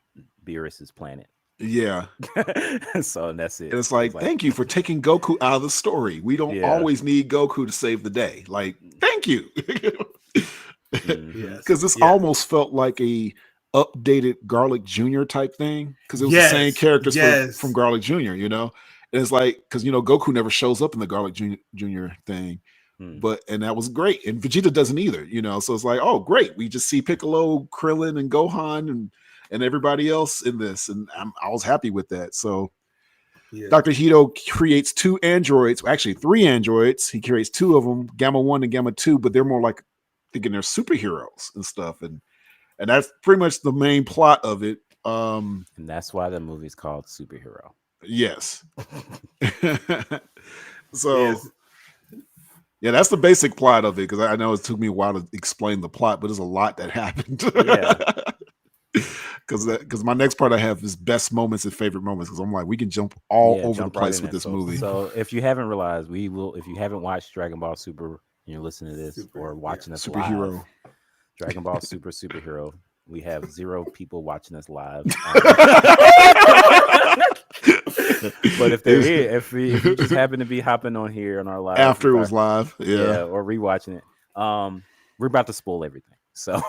Beerus's planet. yeah. So that's it. And it's like, thank you for taking Goku out of the story. We don't Yeah. always need Goku to save the day. Like, thank you. Mhm. Yes. Because this Yeah. almost felt like a updated Garlic Jr. type thing. Because it was the same Yes, characters yes. from Garlic Jr., you know? And it's like, because, you know, Goku never shows up in the Garlic Jr. thing. Hmm. And that was great. And Vegeta doesn't either, you know? So it's like, oh, great. We just see Piccolo, Krillin, and Gohan and everybody else in this. And I was happy with that. So Yeah. Dr. Hito creates 2 androids, actually 3 androids. He creates 2 of them, Gamma 1 and Gamma 2, but they're more like thinking they're superheroes and stuff. And that's pretty much the main plot of it. And that's why the movie's called Superhero. Yes. So Yes. yeah, that's the basic plot of it, because I know it took me a while to explain the plot, but there's a lot that happened. Yeah. Because my next part I have is best moments and favorite moments, because I'm like, we can jump all Yeah, over the jump right place in with it. this So- movie. So if you haven't realized, if you haven't watched Dragon Ball Super and you're listening to this Super, or yeah. watching us Superhero. live, Dragon Ball Superhero, we have 0 people watching us live. But if they're here, if you just happen to be hopping on here on our live After it was live, yeah. or rewatching it, we're about to spoil everything. So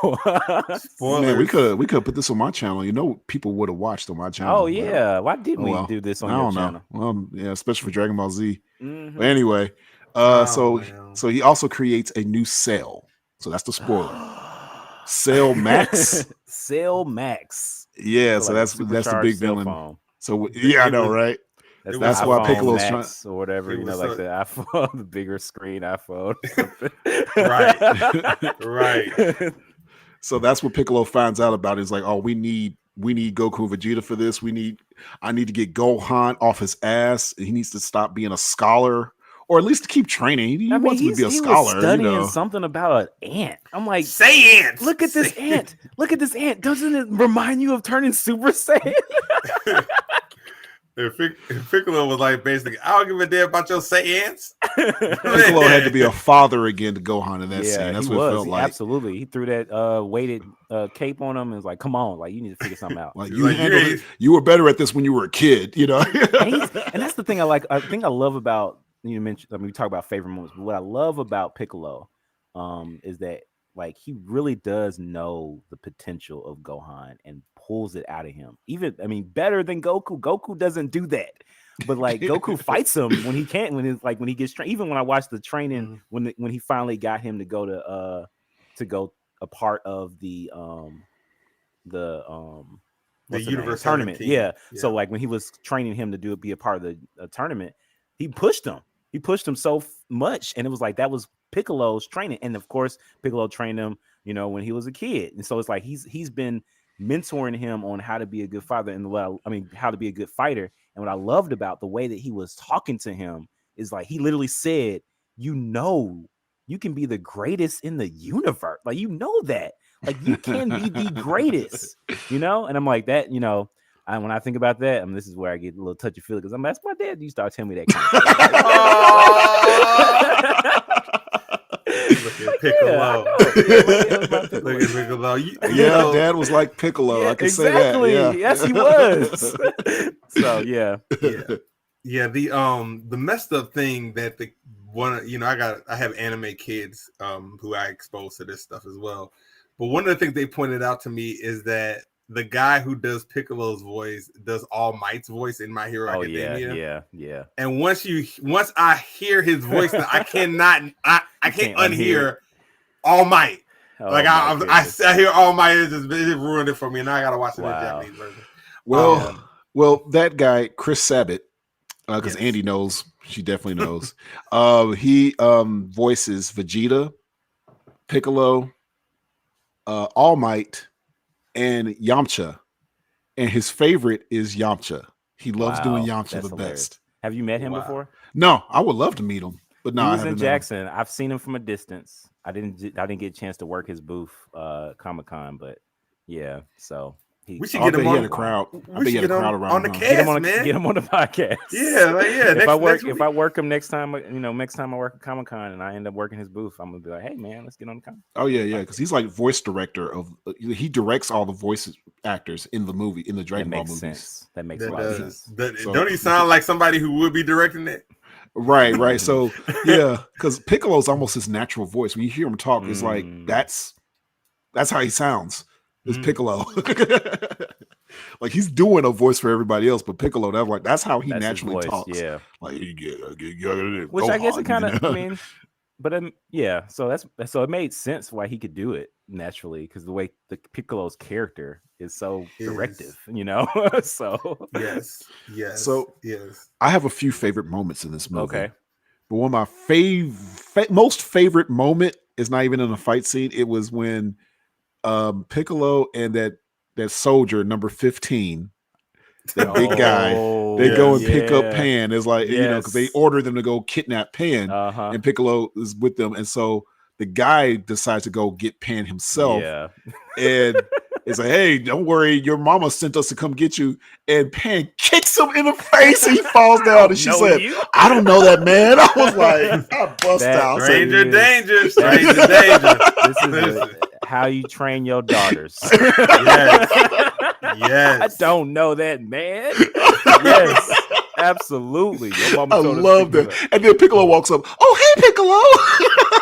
Man, we could put this on my channel. You know, people would have watched on my channel. oh but- yeah, why didn't Oh, we well. do this on I your don't know. channel? Well, yeah, especially for Dragon Ball Z. Mhm. But anyway, Oh, so man. he also creates a new cell. So that's the spoiler. Cell Max. Cell Max. Yeah, So so like a that's the supercharged big cell villain. phone. So yeah, I It know, was- right? That's, That's the why iPhone Piccolo's Max or whatever, It you know, was like so- the iPhone, the bigger screen iPhone. Right. Right. So that's what Piccolo finds out about. He's like, oh, we need Goku and Vegeta for this. I need to get Gohan off his ass. He needs to stop being a scholar, or at least to keep training. He wants him to be a he scholar. was You studying know? something about an ant. I'm like, Say ants. look at this ant. Look at this ant. Doesn't it remind you of turning Super Saiyan? If Piccolo was like, basically, I don't give a damn about your say ants. Piccolo had to be a father again to Gohan in that scene. That's he what was. it felt He like. Absolutely. He threw that weighted cape on him and was like, come on, like you need to figure something out. Like He's you like, you handled ain't- it. You were better at this when you were a kid, you know. And that's the thing I think I love about, you mentioned, I mean, we talk about favorite moments, but what I love about Piccolo is that like he really does know the potential of Gohan and pulls it out of him. Even, I mean, better than Goku. Goku doesn't do that. But like Goku fights him when he can't, when he gets trained. Even when I watched the training, when he finally got him to go a part of the what's the name? Universe Tournament. 17. Yeah. So like when he was training him to be a part of the tournament, he pushed him. He pushed him so much, and it was like that was Piccolo's training. And of course, Piccolo trained him, when he was a kid. And so it's like he's been mentoring him on how to be a good father and how to be a good fighter. And what I loved about the way that he was talking to him is like he literally said, you can be the greatest in the universe. Like, that. Like, you can be the greatest, And I'm like that, when I think about that, this is where I get a little touchy feely because that's my dad. You start telling me that kind of Look at Piccolo. Look at Piccolo. Yeah, Dad was like Piccolo. Yeah, I can exactly. say that. Yeah. Yes, he was. So yeah. Yeah. The messed up thing that I have anime kids who I expose to this stuff as well. But one of the things they pointed out to me is that the guy who does Piccolo's voice does All Might's voice in My Hero Academia. Yeah. And once I hear his voice, I can't unhear All Might. I hear All Might, it ruined it for me, and now I gotta watch the Japanese version. Well, that guy Chris Sabat, because Andy knows, she definitely knows. He voices Vegeta, Piccolo, All Might, and Yamcha, and his favorite is Yamcha. He loves doing Yamcha the best. Have you met him before? No, I would love to meet him, but no, he was in Jackson. I've seen him from a distance. I didn't get a chance to work his booth Comic-Con, but yeah. So we should get him on the crowd. I bet he had a crowd around on the cast, man. Get him on the podcast. Yeah. If I work him next time, next time I work at Comic-Con and I end up working his booth, I'm gonna be like, hey man, let's get on the con. Oh yeah, because he's like voice director of. He directs all the voice actors in the movie, in the Dragon Ball movies. That makes a lot of sense. Don't he sound like somebody who would be directing it? Right. So yeah, because Piccolo's almost his natural voice. When you hear him talk, it's like that's how he sounds. It's Piccolo. Like he's doing a voice for everybody else, but Piccolo, that's how he naturally talks. Yeah, like which I guess it kind of. So it made sense why he could do it naturally because the way the Piccolo's character is so directive, So yes. So I have a few favorite moments in this movie. Okay, but one of my most favorite moment is not even in a fight scene. It was when Piccolo and that soldier number 15, that big guy, they go and pick up Pan. It's like because they order them to go kidnap Pan, and Piccolo is with them, and so the guy decides to go get Pan himself, and it's like, hey, don't worry, your mama sent us to come get you, and Pan kicks him in the face, and he falls down, and she said, I don't know that man. I was like, I bust out. Stranger danger. This is how you train your daughters. Yes. I don't know that man. Yes, absolutely. I love that. And then Piccolo walks up. Oh, hey, Piccolo.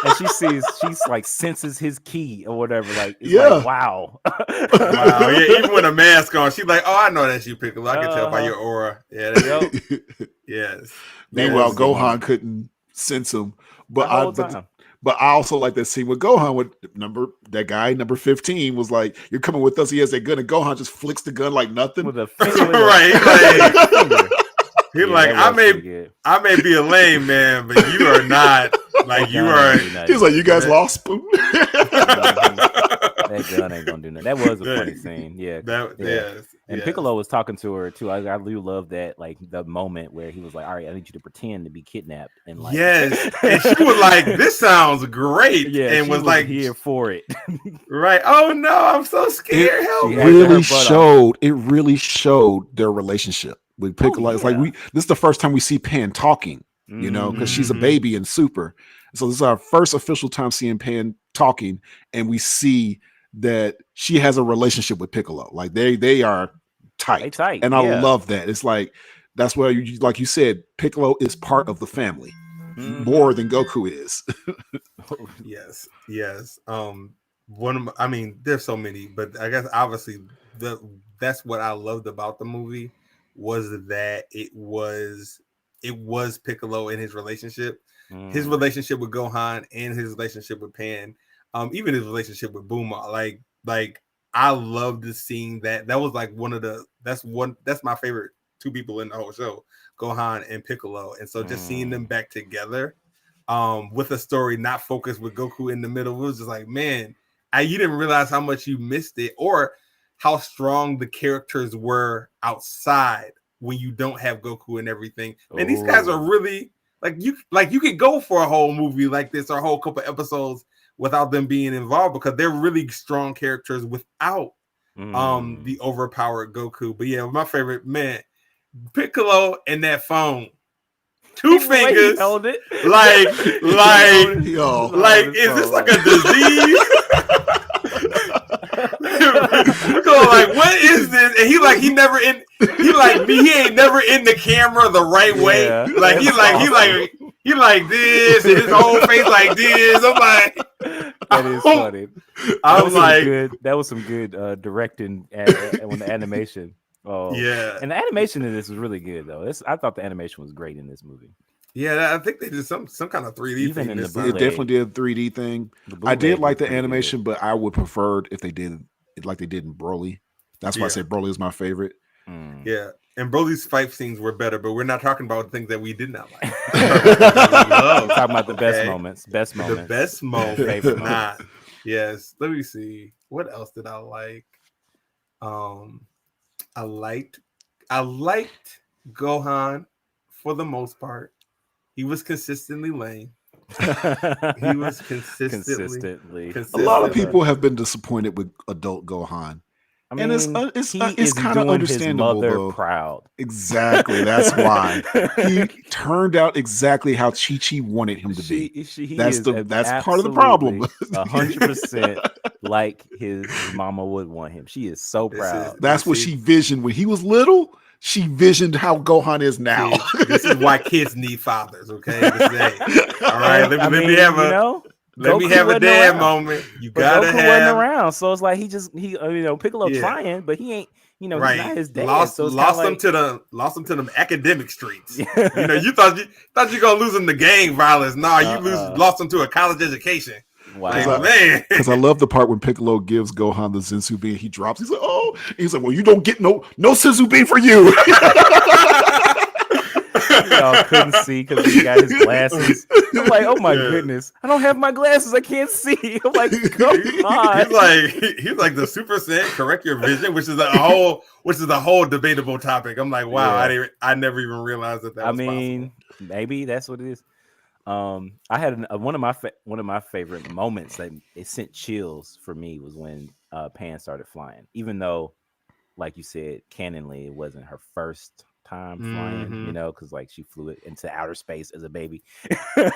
And she's like senses his key or whatever. Like, like, wow. Wow. Yeah, even with a mask on, she's like, oh, I know that's you, Piccolo. I can tell by your aura. Yeah. Yes. Meanwhile, Gohan couldn't sense him. But I also like that scene with Gohan with that guy, number 15, was like, you're coming with us. He has that gun, and Gohan just flicks the gun like nothing. With a finger. Right. He's like, I may be a lame man, but you are not. Like, you are. He's like, you guys lost Spoon. That gun ain't gonna do nothing. That was a funny scene. Yeah. And Piccolo was talking to her too. I do love that, like the moment where he was like, all right, I need you to pretend to be kidnapped. And like, yes. And she was like, this sounds great. Yeah. And was like, here for it. Right. Oh no, I'm so scared. It really showed their relationship with Piccolo. It's like this is the first time we see Pan talking, because she's a baby in Super. So this is our first official time seeing Pan talking, and we see that she has a relationship with Piccolo. Like they are tight. And I love that. It's like that's where you, like you said, Piccolo is part of the family more than Goku is. Yes. There's so many, but I guess obviously that's what I loved about the movie was that it was Piccolo and his relationship. His relationship with Gohan and his relationship with Pan, even his relationship with Bulma. Like I loved seeing that. That was like that's my favorite two people in the whole show, Gohan and Piccolo. And so just seeing them back together, with a story not focused with Goku in the middle, it was just like, man, you didn't realize how much you missed it or how strong the characters were outside when you don't have Goku and everything. And these guys are really you could go for a whole movie like this or a whole couple episodes without them being involved because they're really strong characters without the overpowered Goku. But yeah, my favorite, man, Piccolo and that phone. Two fingers. Held it. Is this like a disease? Like, what is this? And he ain't never in the camera the right way. Like he like this, and his whole face like this. I'm like, that is funny. That was some good directing on the animation. Oh yeah, and the animation in this was really good though. I thought the animation was great in this movie. Yeah, I think they did some kind of 3D Even thing. in the It definitely did a 3D thing. I did like the animation, but I would prefer if they did it like they did in Broly. That's why I say Broly is my favorite. Yeah, and Broly's fight scenes were better, but we're not talking about things that we did not like. We're talking about the best moments. The best moment. Favorite moments. Yes. Let me see. What else did I like? I liked Gohan for the most part. He was consistently lame. He was consistently. A lot of people have been disappointed with adult Gohan. I mean, it's kind of understandable. His mother though. Proud. Exactly. That's why he turned out exactly how Chi-Chi wanted him to be. That's part of the problem. 100% like his mama would want him. She is so proud. That's what she visioned when he was little. She visioned how Gohan is now. This is why kids need fathers. Okay. All right. Let me have a. Let me have a dad moment. You gotta Goku wasn't around, so it's like he Piccolo trying, but he ain't. He's not his dad. Lost him to them academic streets. You thought you gonna lose him to gang violence. No, lost him to a college education. Wow, man. Because I love the part when Piccolo gives Gohan the Senzu bean. He drops. He's like, "Oh," he's like, "Well, you don't get no Senzu bean for you." Y'all couldn't see because he got his glasses. I'm like, oh my goodness, I don't have my glasses. I can't see. I'm like, come on. He's like the Super Saiyan correct your vision, which is a whole debatable topic. I'm like, wow, I never even realized that was possible. Maybe that's what it is. I had one of my favorite moments that it sent chills for me was when Pan started flying, even though, like you said, canonly it wasn't her first time flying, because like she flew it into outer space as a baby. But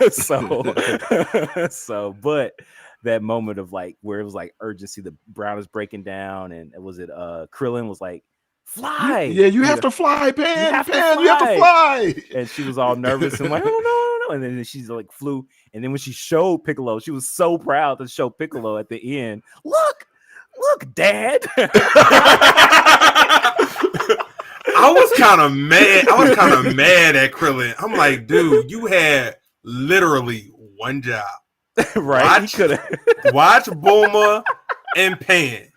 that moment of like where it was like urgency, the brown is breaking down, and Krillin was like, fly. Yeah, you have to fly, Pan. You have to fly. And she was all nervous and like, oh no. And then she's like flew. And then when she showed Piccolo, she was so proud to show Piccolo at the end. Look, Dad. I was kind of mad at Krillin. I'm like, dude, you had literally one job. Right? Watch Bulma and Pan.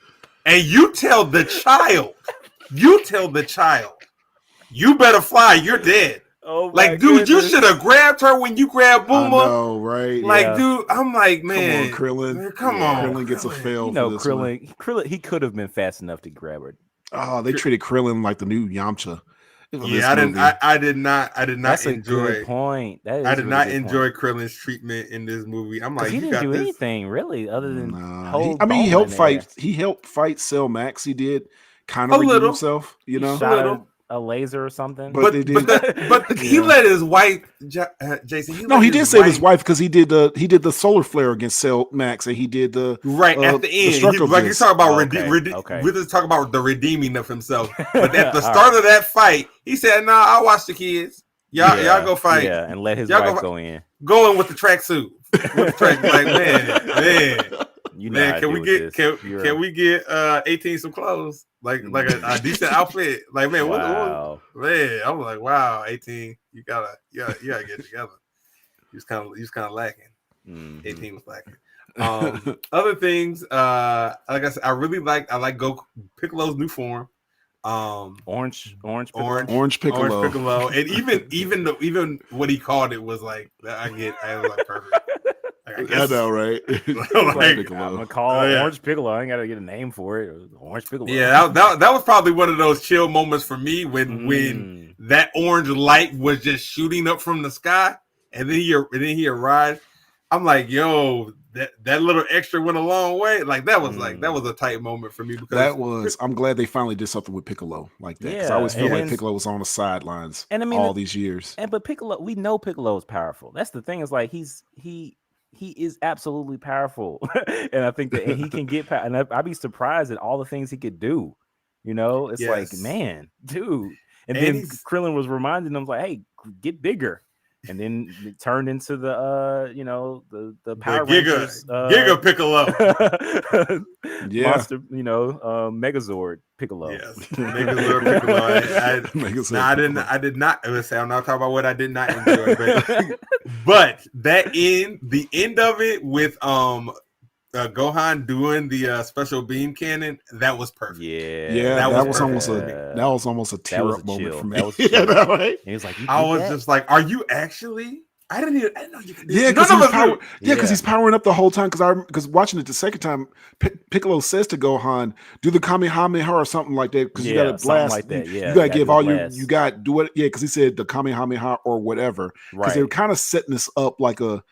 And you tell the child, you better fly, you're dead. Oh, like, dude, you should have grabbed her when you grabbed Bulma. I know, right? Like, dude, I'm like, man. Come on, Krillin. Man, come on. Krillin gets a fail. Krillin, he could have been fast enough to grab her. Oh, they treated Krillin like the new Yamcha. Yeah, I did not That's enjoy. A good point. I did not enjoy Krillin's treatment in this movie. I'm like, he didn't do anything really other than he helped fight. He helped fight Cell Max. He did kind of redeem himself. He shot a laser or something. But he let his wife, Jason. He did save his wife because he did the solar flare against Cell Max, and he did the at the end. He's talking about we're just talking about the redeeming of himself. But at the start of that fight, he said, "Nah, I'll watch the kids. Y'all go fight. Yeah, and let his wife go in. Go in with the tracksuit. Like, man." Can we get 18 some clothes like a decent outfit? Like, man, wow. Man, I'm like, wow, 18, you gotta get it together. He was kind of lacking. 18 was lacking. Other things, like I said, I like Goku Piccolo's new form. Orange Piccolo. Orange Piccolo. And even what he called it was like I was like perfect. Like, I guess, know, right? Like, Piccolo. I'm gonna call Orange Piccolo. I ain't gotta get a name for it. It was Orange Piccolo. Yeah, that was probably one of those chill moments for me when that orange light was just shooting up from the sky, and then he arrived. I'm like, yo, that little extra went a long way. Like that was a tight moment for me because I'm glad they finally did something with Piccolo like that. Because I Yeah, always feel and like then- Piccolo was on the sidelines And I mean, all these years. but Piccolo, we know Piccolo is powerful. That's the thing. Is like he is absolutely powerful, and I think that he can get. And I'd be surprised at all the things he could do. You know, it's like, Yes. man, dude. And And then he's- Krillin was reminding him like, "Hey, get bigger." And then it turned into the Power Rangers, Giga Piccolo. Yeah. monster, Megazord Piccolo. Yes, Megazord Piccolo. Megazord I did not. I'm not talking about what I did not enjoy, but the end of it with Gohan doing the special beam cannon, that was perfect. Yeah, that was was perfect. almost a tear was up a moment chill. for me. That was Yeah, chill. that, right? And he was like, "You I did was that?" just like, "Are you actually?" I didn't know you could do Yeah, it. because None of us knew. Yeah. he's powering up the whole time. Because watching it the second time, Piccolo says to Gohan, "Do the Kamehameha or something like that." Because you got to something blast. like that. Yeah, you got to give do all blast. you got. Do it. Yeah, because he said the Kamehameha or whatever. Because right. they're kind of setting this up like a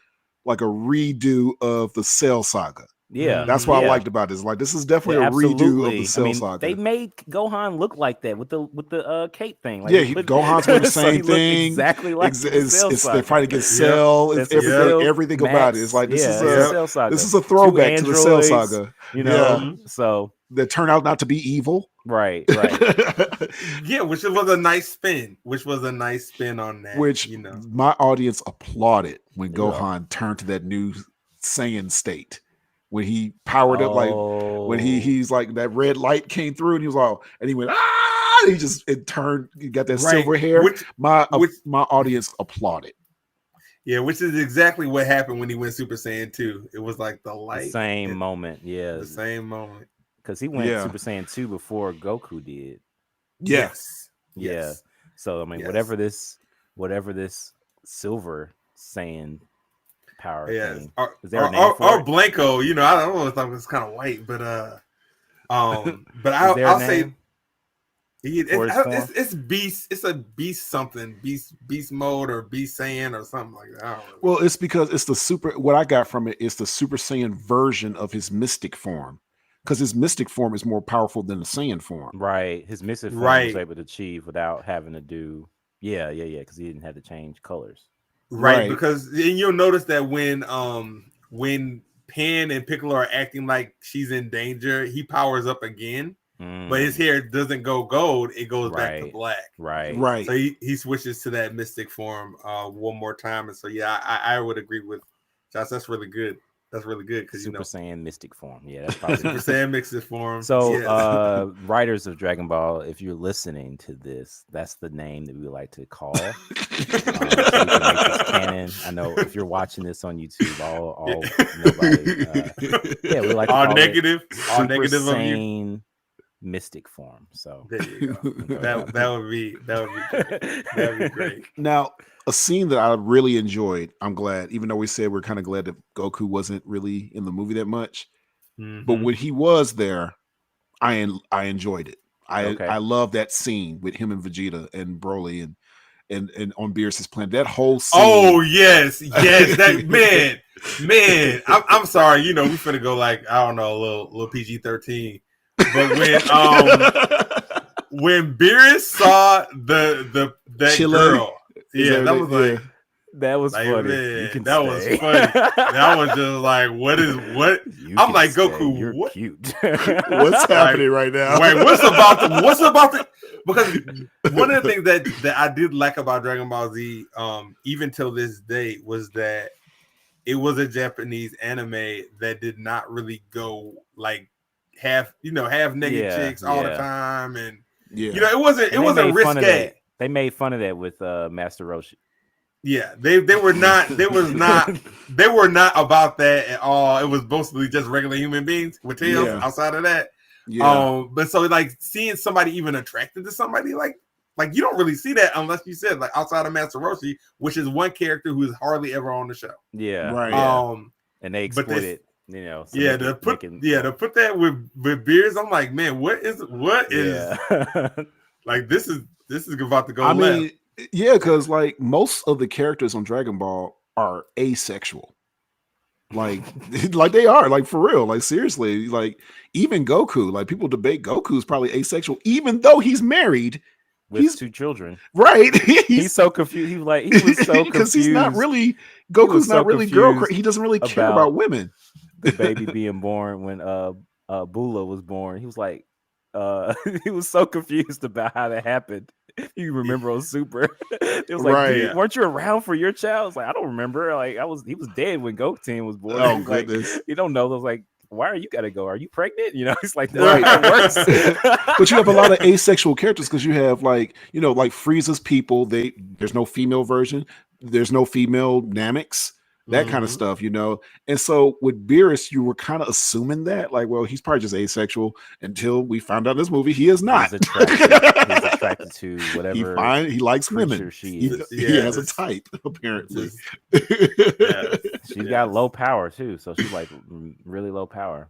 redo of the Cell Saga. Yeah, That's what I yeah. liked about this. Like, this is definitely Yeah, a redo of absolutely. the Cell Saga. They made Gohan look like that with the cape thing. Like Yeah, they put- Gohan's wearing the so same he looked thing. Exactly like the Cell It's Saga. they're fighting against Yep. Cell. That's It's Cell, everything about it. Max. It's like this is it's a a Cell Saga. this is a Two throwback to the Cell androids, Saga. Yeah. So That turned out not to be evil. right. Yeah, which was a nice spin. On that. Which my audience applauded when Gohan turned to that new Saiyan state. When he powered up, like when he's like that red light came through, and he was all, and he went he got that silver hair. My audience applauded. Yeah, which is exactly what happened when he went Super Saiyan 2. It was like the light, the same moment. Yeah, the same moment. Because he went Super Saiyan 2 before Goku did. Yes. Yeah. Yes. So I mean, whatever this Silver Saiyan power thing. Or Blanco, I don't know if it was kind of white, but I'll say it's beast. It's a beast something, beast mode or beast Saiyan or something like that. I don't know. Well, it's because it's the super. What I got from it is the Super Saiyan version of his mystic form, because his mystic form is more powerful than the Saiyan form. Right. His mystic form was able to achieve without having to do. Yeah. Because he didn't have to change colors. Right. Because and you'll notice that when Pan and Piccolo are acting like she's in danger, he powers up again. But his hair doesn't go gold; it goes back to black. Right. So he switches to that mystic form one more time, and so I would agree with Josh. That's really good. That's really good because Super Saiyan mystic form. Yeah, that's probably Super Saiyan mystic form. So, writers of Dragon Ball, if you're listening to this, that's the name that we would like to call. So we can make this canon. I know if you're watching this on YouTube, nobody. We like to all call negative, it all Super negative Saiyan of you. Mystic form. So there you go. that would be great. Now, a scene that I really enjoyed. I'm glad, even though we said we're kind of glad that Goku wasn't really in the movie that much, but when he was there, I enjoyed it. I love that scene with him and Vegeta and Broly and on Beerus's planet. That whole scene. Oh yes, that man. I'm sorry. We finna go like I don't know, a little PG-13. But when Beerus saw that Chile. girl, that was funny. Man, that was funny. That was just like, what? I'm like, Goku, you're what? Cute. What's happening right now? Wait, what's about the? Because one of the things that I did like about Dragon Ball Z, even till this day, was that it was a Japanese anime that did not really go like half naked chicks all the time, and it wasn't risque. They made fun of that with Master Roshi. Yeah, they were not they were not about that at all. It was mostly just regular human beings with tails. Yeah. Outside of that, Yeah. but so like seeing somebody even attracted to somebody like you don't really see that unless you said like outside of Master Roshi, which is one character who is hardly ever on the show. Yeah. Right. Yeah. And they but exploit this- it. You know. So Yeah, make to it- put making- to put that with beers, I'm like, man, what is Yeah. like this is about to go I left. mean, yeah, because like most of the characters on Dragon Ball are asexual. Like, like they are, like for real, like seriously, like even Goku, like people debate Goku is probably asexual, even though he's married, With he's 2 children. right. He's so confused. He was so confused because he's not really was Goku's so not really girl. confused He doesn't really care about- about women. the baby being born when Bula was born. He was like he was so confused about how that happened. You remember on Super. It was like, Right. "Dude, weren't you around for your child?" It's like, I don't remember. Like he was dead when Goten was born. Oh, He's like, goodness. you don't know. I was like, why are you gotta go? Are you pregnant? You know, it's like that's Right. how it works. But you have a lot of asexual characters because you have like like Frieza's people. There's no female version. There's no female Nameks. That kind of Mhm. stuff, And so with Beerus, you were kind of assuming that, like, well, he's probably just asexual until we found out in this movie he is not. He's attracted to whatever He likes creature women. she He, is. he Yeah, has a this- type, apparently. Yeah. She's got low power too, so she's like really low power.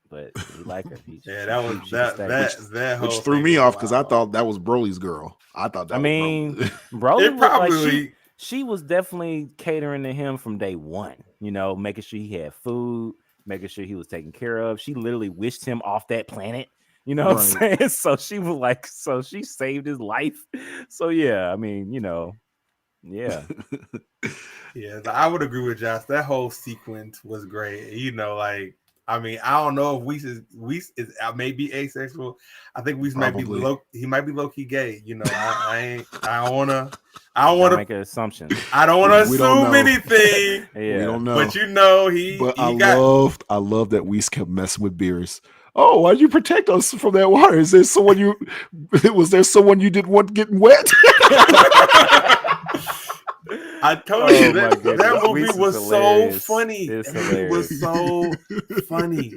But we like her. Yeah, that was she that can that stay. that whole Which threw thing me was off because I wild. thought that was Broly's girl. I thought that I was mean, Broly. Broly It looked like probably she was definitely catering to him from day one, making sure he had food, making sure he was taken care of. She literally wished him off that planet. You know what I'm Right. saying? So she was like, so she saved his life. So yeah, I mean, yeah. yeah, I would agree with Josh. That whole sequence was great. Like I mean, I don't know if Whis is may be asexual. I think Whis might be Probably. he might be low key gay. I don't Don't want to make an assumption. I don't want to We don't assume know. anything. Yeah. We don't know. But he But he I got love that Whis kept messing with Beerus. Oh, why'd you protect us from that water? Is there someone was there someone you didn't want getting wet? I told Oh you my that goodness. movie Whis is was hilarious. so funny. It's That movie was so funny.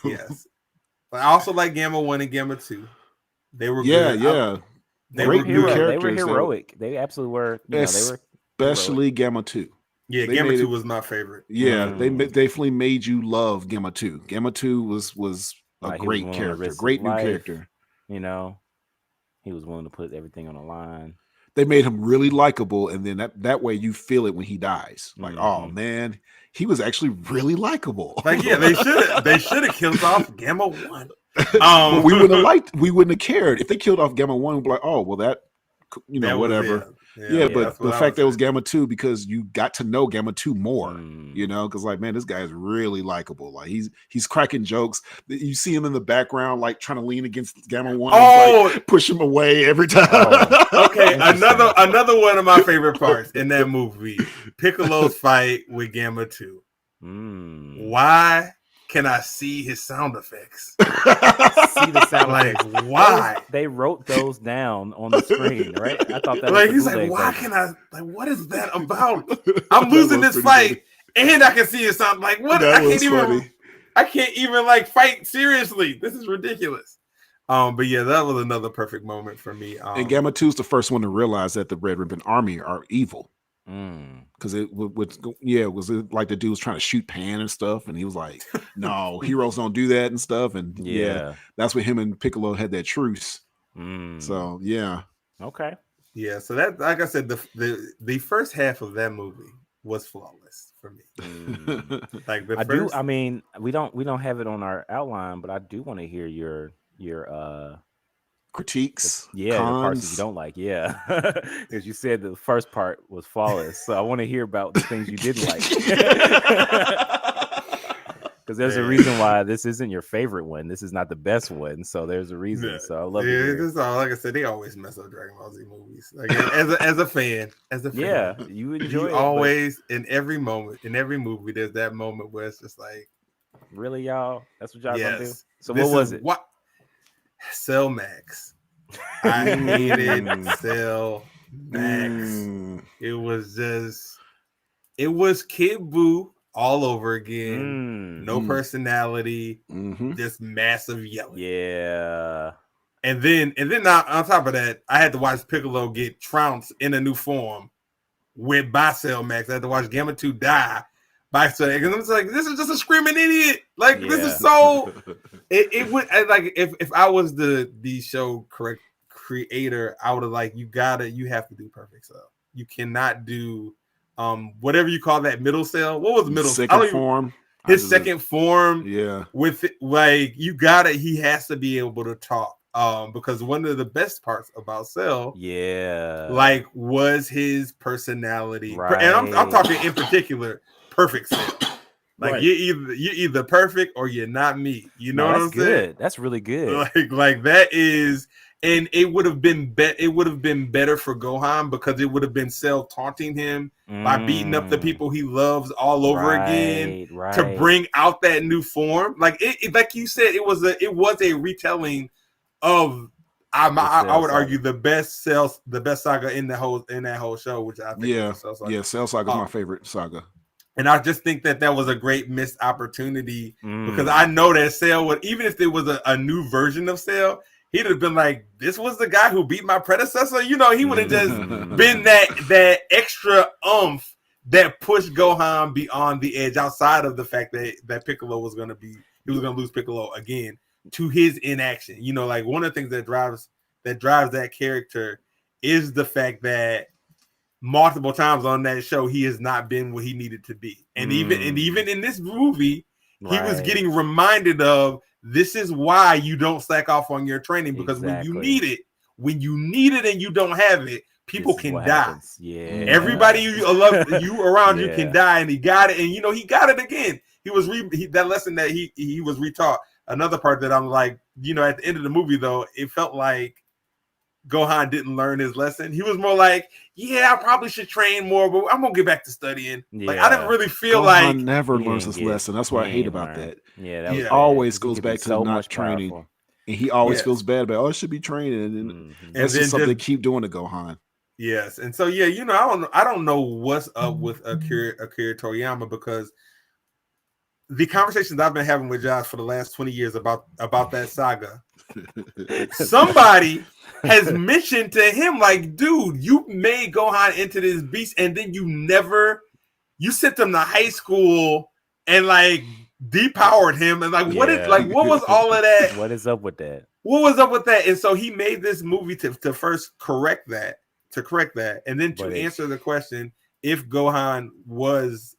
Yes. But I also like Gamma 1 and Gamma 2. They were Yeah, good. yeah. They Great were new They were characters, though. heroic. They absolutely were. They were Especially Gamma 2. Yeah, They Gamma made 2 it- was my favorite. Yeah, they Mm. definitely made you love Gamma 2. Gamma 2 was a Like, he was great willing to character, risk great his new life. character. He was willing to put everything on the line. They made him really likable, and then that way you feel it when he dies. Like, oh Mhm. man, he was actually really likable. Like, yeah, they should have killed off Gamma 1. But we wouldn't have cared if they killed off Gamma 1. We'd be like, oh well, that that was whatever. it. Yeah, but that's the what I fact that it was saying. Gamma 2 because you got to know Gamma 2 more. Mm. Because like, man, this guy is really likable. Like he's cracking jokes. You see him in the background, like trying to lean against Gamma 1. Oh, Like, push him away every time. Oh. okay. Interesting. Another one of my favorite parts in that movie, Piccolo's fight with Gamma 2. Mm. Why can I see his sound effects? See the sound Like, effects. why? They wrote those down on the screen, right? I thought that Like, was he's the like, bootleg why version. can I? Like, what is that about? I'm losing this fight, and I can see his sound. Like, what? That was funny. I can't even like fight seriously. This is ridiculous. But yeah, that was another perfect moment for me. And Gamma 2 is the first one to realize that the Red Ribbon Army are evil. Mm. Because it was like the dude was trying to shoot Pan and stuff, and he was like, "No, heroes don't do that and stuff." And Yeah. that's when him and Piccolo had that truce. Mm. So yeah, Okay. Yeah, so that, like I said, the first half of that movie was flawless for me. Mm. Like the I first, do. I mean, we don't have it on our outline, but I do want to hear your critiques, the parts that cons. you don't like. Yeah, because you said the first part was flawless, so I want to hear about the things you didn't like. Because there's a Man. reason why this isn't your favorite one. This is not the best one, so there's a reason. Yeah. So I love yeah, it. this is all. Like I said, they always mess up Dragon Ball Z movies. Like as a fan, Yeah, you enjoy you it. but always in every moment, in every movie, there's that moment where it's just like, really, y'all. That's what y'all gonna do. yes. So This what was is it? Cell Max. I hated Mm. Cell Max. It was Kid Buu all over again. No personality, just massive yelling. Yeah. And then now, on top of that, I had to watch Piccolo get trounced in a new form by Cell Max. I had to watch Gamma 2 die by Cell Max. And I was like, this is just a screaming idiot. Like, this is so... It would... Like, if I was the show creator, I would have like, you have to do Perfect Cell. You cannot do whatever you call that middle cell. What was the middle second form? His second form. Yeah. With like, he has to be able to talk. Because one of the best parts about Cell, like, was his personality, right. And I'm talking in particular, Perfect Cell. Like, you're either perfect or you're not me. You know what I'm saying? That's really good. Like that is, and it would have been better for Gohan because it would have been Cell taunting him by beating up the people he loves all over again to bring out that new form. Like it like you said, it was a retelling of I would argue the best saga in that whole show, which I think Cell Saga is my favorite saga. And I just think that was a great missed opportunity because I know that Cell would, even if there was a new version of Cell, he'd have been like, this was the guy who beat my predecessor. You know, he would have just been that extra oomph that pushed Gohan beyond the edge outside of the fact that Piccolo was going to lose Piccolo again to his inaction. You know, like one of the things that drives that character is the fact that multiple times on that show he has not been what he needed to be, and even in this movie he was getting reminded of, this is why you don't slack off on your training, because when you need it and you don't have it, people can die. Everybody you love around you can die, and he got it, and you know he got it again. He was that lesson that he was retaught. Another part that I'm like, you know, at the end of the movie though, it felt like Gohan didn't learn his lesson. He was more like, I probably should train more, but I'm gonna get back to studying. Like I didn't really feel Gohan like never learns his lesson. That's what I hate about that. He always goes back to not training, and he always feels bad about, I should be training, and that's just something they keep doing to Gohan. Yes, and so you know, I don't know what's up with Akira Toriyama, because the conversations I've been having with Josh for the last 20 years about that saga, somebody has mentioned to him, like, dude, you made Gohan into this beast, and then you sent him to high school and like depowered him, and like what was all of that? What is up with that? What was up with that? And so he made this movie to first correct that, and then to answer the question, if Gohan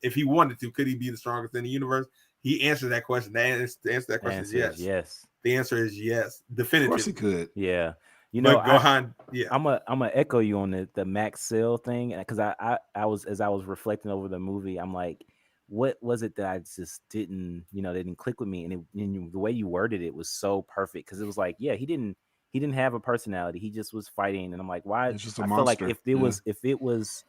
if he wanted to, could he be the strongest in the universe? He answered that question. The answer to that question is yes. Yes. The answer is yes, definitively. Of course he could. Yeah. You know, Gohan. I'm gonna echo you on the Max Cell thing, because I was reflecting over the movie, I'm like, what was it that I just didn't click with me, and the way you worded it was so perfect, because it was like, he didn't have a personality, he just was fighting, and I'm like, why? I feel like if it was,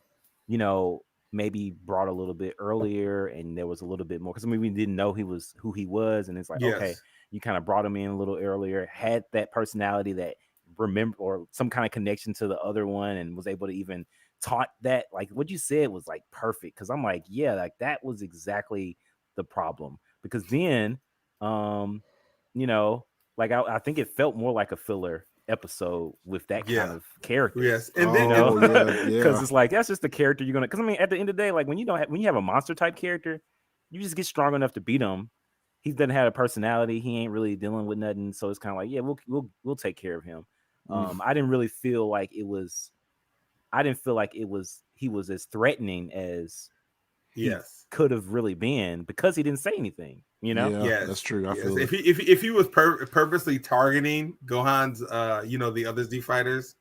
you know, maybe brought a little bit earlier and there was a little bit more, because we didn't know who he was, and it's like, okay, you kind of brought him in a little earlier, had that personality that remember, or some kind of connection to the other one, and was able to even taught that, like what you said was like perfect, because I'm like, like that was exactly the problem, because then you know, like I think it felt more like a filler episode with that kind of character. Yes, and then because it's like, that's just the character you're gonna, because I mean at the end of the day, like when you have a monster type character, you just get strong enough to beat him. He doesn't have a personality, he ain't really dealing with nothing, so it's kind of like, we'll take care of him. I didn't really feel like he was as threatening as he could have really been, because he didn't say anything, you know. That's true. I feel if he was purposely targeting Gohan's the other Z fighters,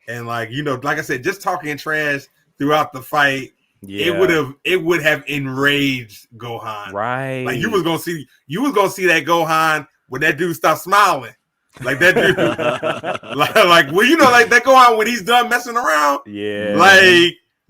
and like, you know, like I said, just talking trash throughout the fight, it would have enraged Gohan, right? Like you was gonna see that Gohan when that dude stopped smiling. Like that dude, like well, you know, like that Gohan when he's done messing around,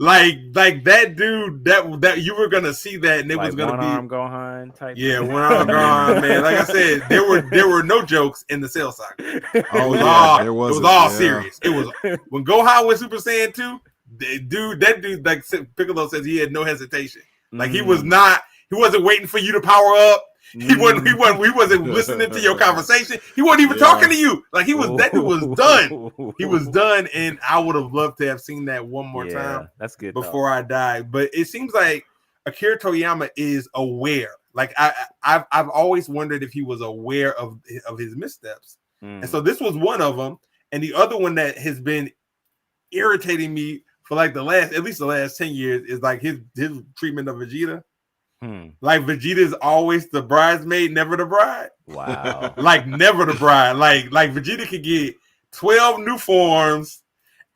Like that dude that you were gonna see that, and it like was gonna one be arm Gohan type. yeah, thing. one arm Gohan, man. Like I said, there were no jokes in the Cell Saga. Oh was yeah, all- there was. It was all serious. It was when Gohan went Super Saiyan 2, that dude, like Piccolo says, he had no hesitation. Like he was not, he wasn't waiting for you to power up. He wasn't listening to your conversation. He wasn't even talking to you. Like that dude was done. He was done, and I would have loved to have seen that one more time. That's good. Before I died. But it seems like Akira Toriyama is aware. Like I've always wondered if he was aware of his missteps. And so this was one of them. And the other one that has been irritating me for like at least the last 10 years is like his treatment of Vegeta. Like Vegeta is always the bridesmaid, never the bride. Wow. Like never the bride. Like Vegeta could get 12 new forms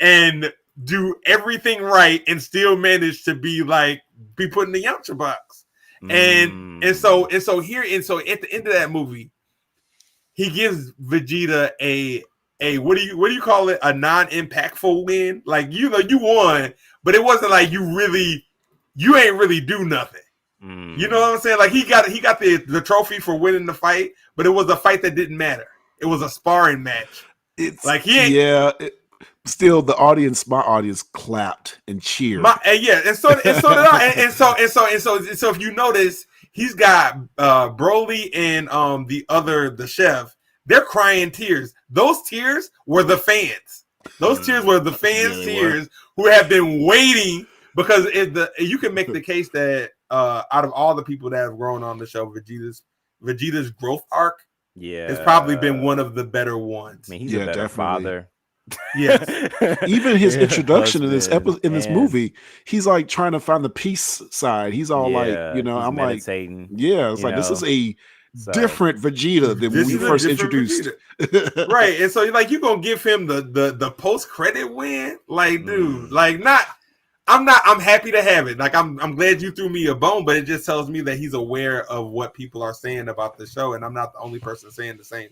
and do everything right and still manage to be put in the Yamcha box. And so at the end of that movie, he gives Vegeta a what do you call it? A non-impactful win. Like you won, but it wasn't like you ain't really do nothing. You know what I'm saying? Like he got the trophy for winning the fight, but it was a fight that didn't matter. It was a sparring match. It's like he ain't still my audience clapped and cheered. And so did I. And so if you notice, he's got Broly and the chef. They're crying tears. Those tears were the fans. Those tears were the fans' tears who have been waiting, because you can make the case that out of all the people that have grown on the show, Vegeta's growth arc has probably been one of the better ones. I mean, he's a better father. Yes. Even his introduction in this movie, he's like trying to find the peace side. He's all like, I'm meditating. like, it's like this is a different Vegeta than when we first introduced. Right. And so like you're gonna give him the post-credit win? Like, dude, I'm happy to have it. Like I'm glad you threw me a bone, but it just tells me that he's aware of what people are saying about the show, and I'm not the only person saying the same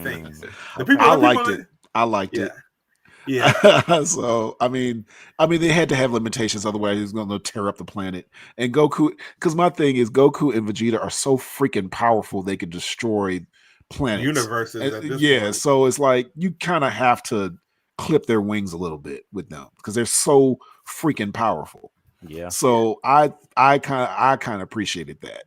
things. I liked it. Yeah. So I mean, they had to have limitations, otherwise he was going to tear up the planet. And Goku, because my thing is Goku and Vegeta are so freaking powerful they could destroy planets, universes. At this point. So it's like you kind of have to clip their wings a little bit with them because they're so freaking powerful. Yeah. So I kind of appreciated that.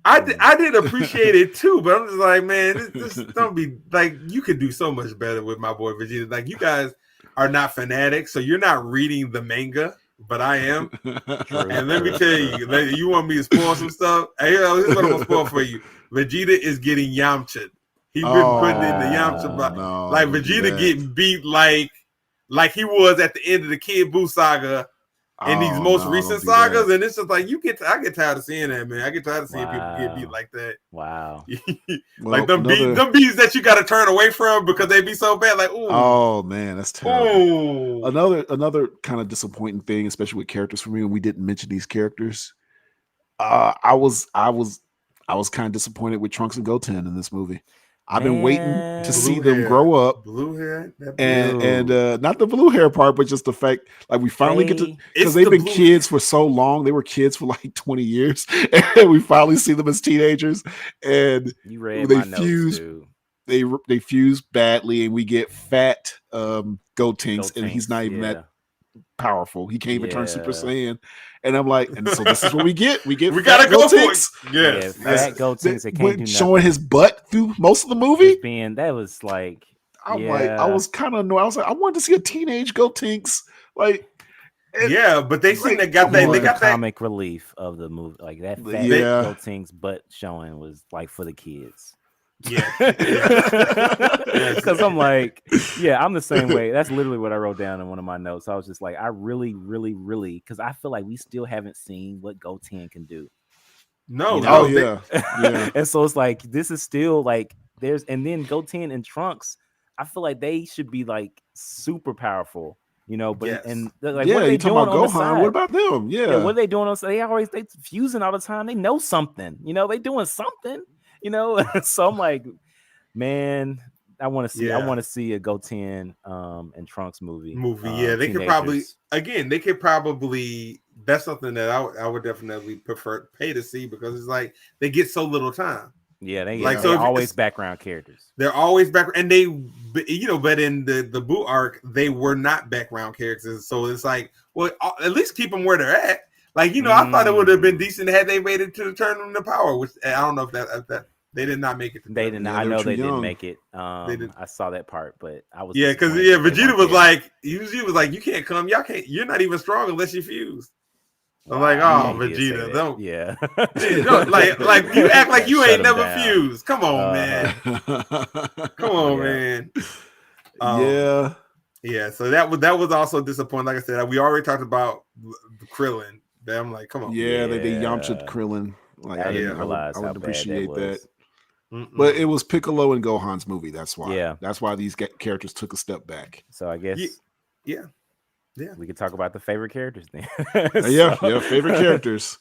I did appreciate it too, but I'm just like, man, this don't be like, you could do so much better with my boy Vegeta. Like, you guys are not fanatics, so you're not reading the manga, but I am. And let me tell you, you want me to spoil some stuff? Hey, here's what I'm gonna spoil for you. Vegeta is getting Yamcha. He's been putting in the Yamcha box. Like Vegeta getting beat like he was at the end of the Kid Buu saga. In these most recent sagas, and it's just like I get tired of seeing that, man. I get tired of seeing people get beat like that. Wow. Like them beats that you got to turn away from because they be so bad. Like, ooh. Oh man, that's terrible. Ooh. Another kind of disappointing thing, especially with characters for me, when we didn't mention these characters. I was kind of disappointed with Trunks and Goten in this movie. I've been waiting to see them grow up. Blue hair, and not the blue hair part, but just the fact, like we finally get to, because they've been kids for so long. They were kids for like 20 years, and we finally see them as teenagers. And they fuse. They fuse badly, and we get fat Gotenks, and he's not even that powerful. He can't even turn Super Saiyan. And I'm like, and so this is what we get. We gotta go for it. Yes. Fat Gotenks that can't do nothing. Showing his butt through most of the movie. That was like, I was kind of annoyed. I was like, I wanted to see a teenage Gotenks. Like, but they seem they got that comic relief of the movie. Like that fat Gotenks butt showing was like for the kids. Yeah. Because I'm like, I'm the same way. That's literally what I wrote down in one of my notes. I was just like, I really, really, really, because I feel like we still haven't seen what Goten can do. No. And so it's like, this is still like, and then Goten and Trunks, I feel like they should be like super powerful. But and like, what are they doing on Gohan? the side? What about them? Yeah, what are they doing on the side? They fusing all the time. They know something. They doing something. So I'm like, man, I want to see. Yeah. I want to see a Goten and Trunks movie. Yeah, they could probably that's something that I would definitely prefer pay to see, because it's like they get so little time. Yeah, they Like, like so so if always it's- background characters. They're always back, and they, you know, but in the Boo arc, they were not background characters. So it's like, well, at least keep them where they're at. Like, you know, I thought it would have been decent had they waited to turn them to power, which I don't know if that they did not make it. They did not. Yeah, I they were know too they didn't young. make it. didn't. I saw that part, but I was Because disappointed that they Vegeta weren't was there. like, he was like, you can't come, y'all can't, you're not even strong unless you fuse. I'm like, Wow, oh, he did say Vegeta, that. don't. Yeah. No, like you act like you Shut ain't him never down. fused. Come on, man. Come on, Yeah. man. Yeah. Yeah. So that was also disappointing. Like I said, we already talked about Krillin. But I'm like, come on. Yeah, they Yeah. Yamcha Krillin. Like I didn't yeah, realize I how would bad appreciate that that. was. Mm-mm. But it was Piccolo and Gohan's movie. That's why. Yeah. That's why these characters took a step back. So I guess yeah. we could talk about the favorite characters then. Yeah, So- favorite characters.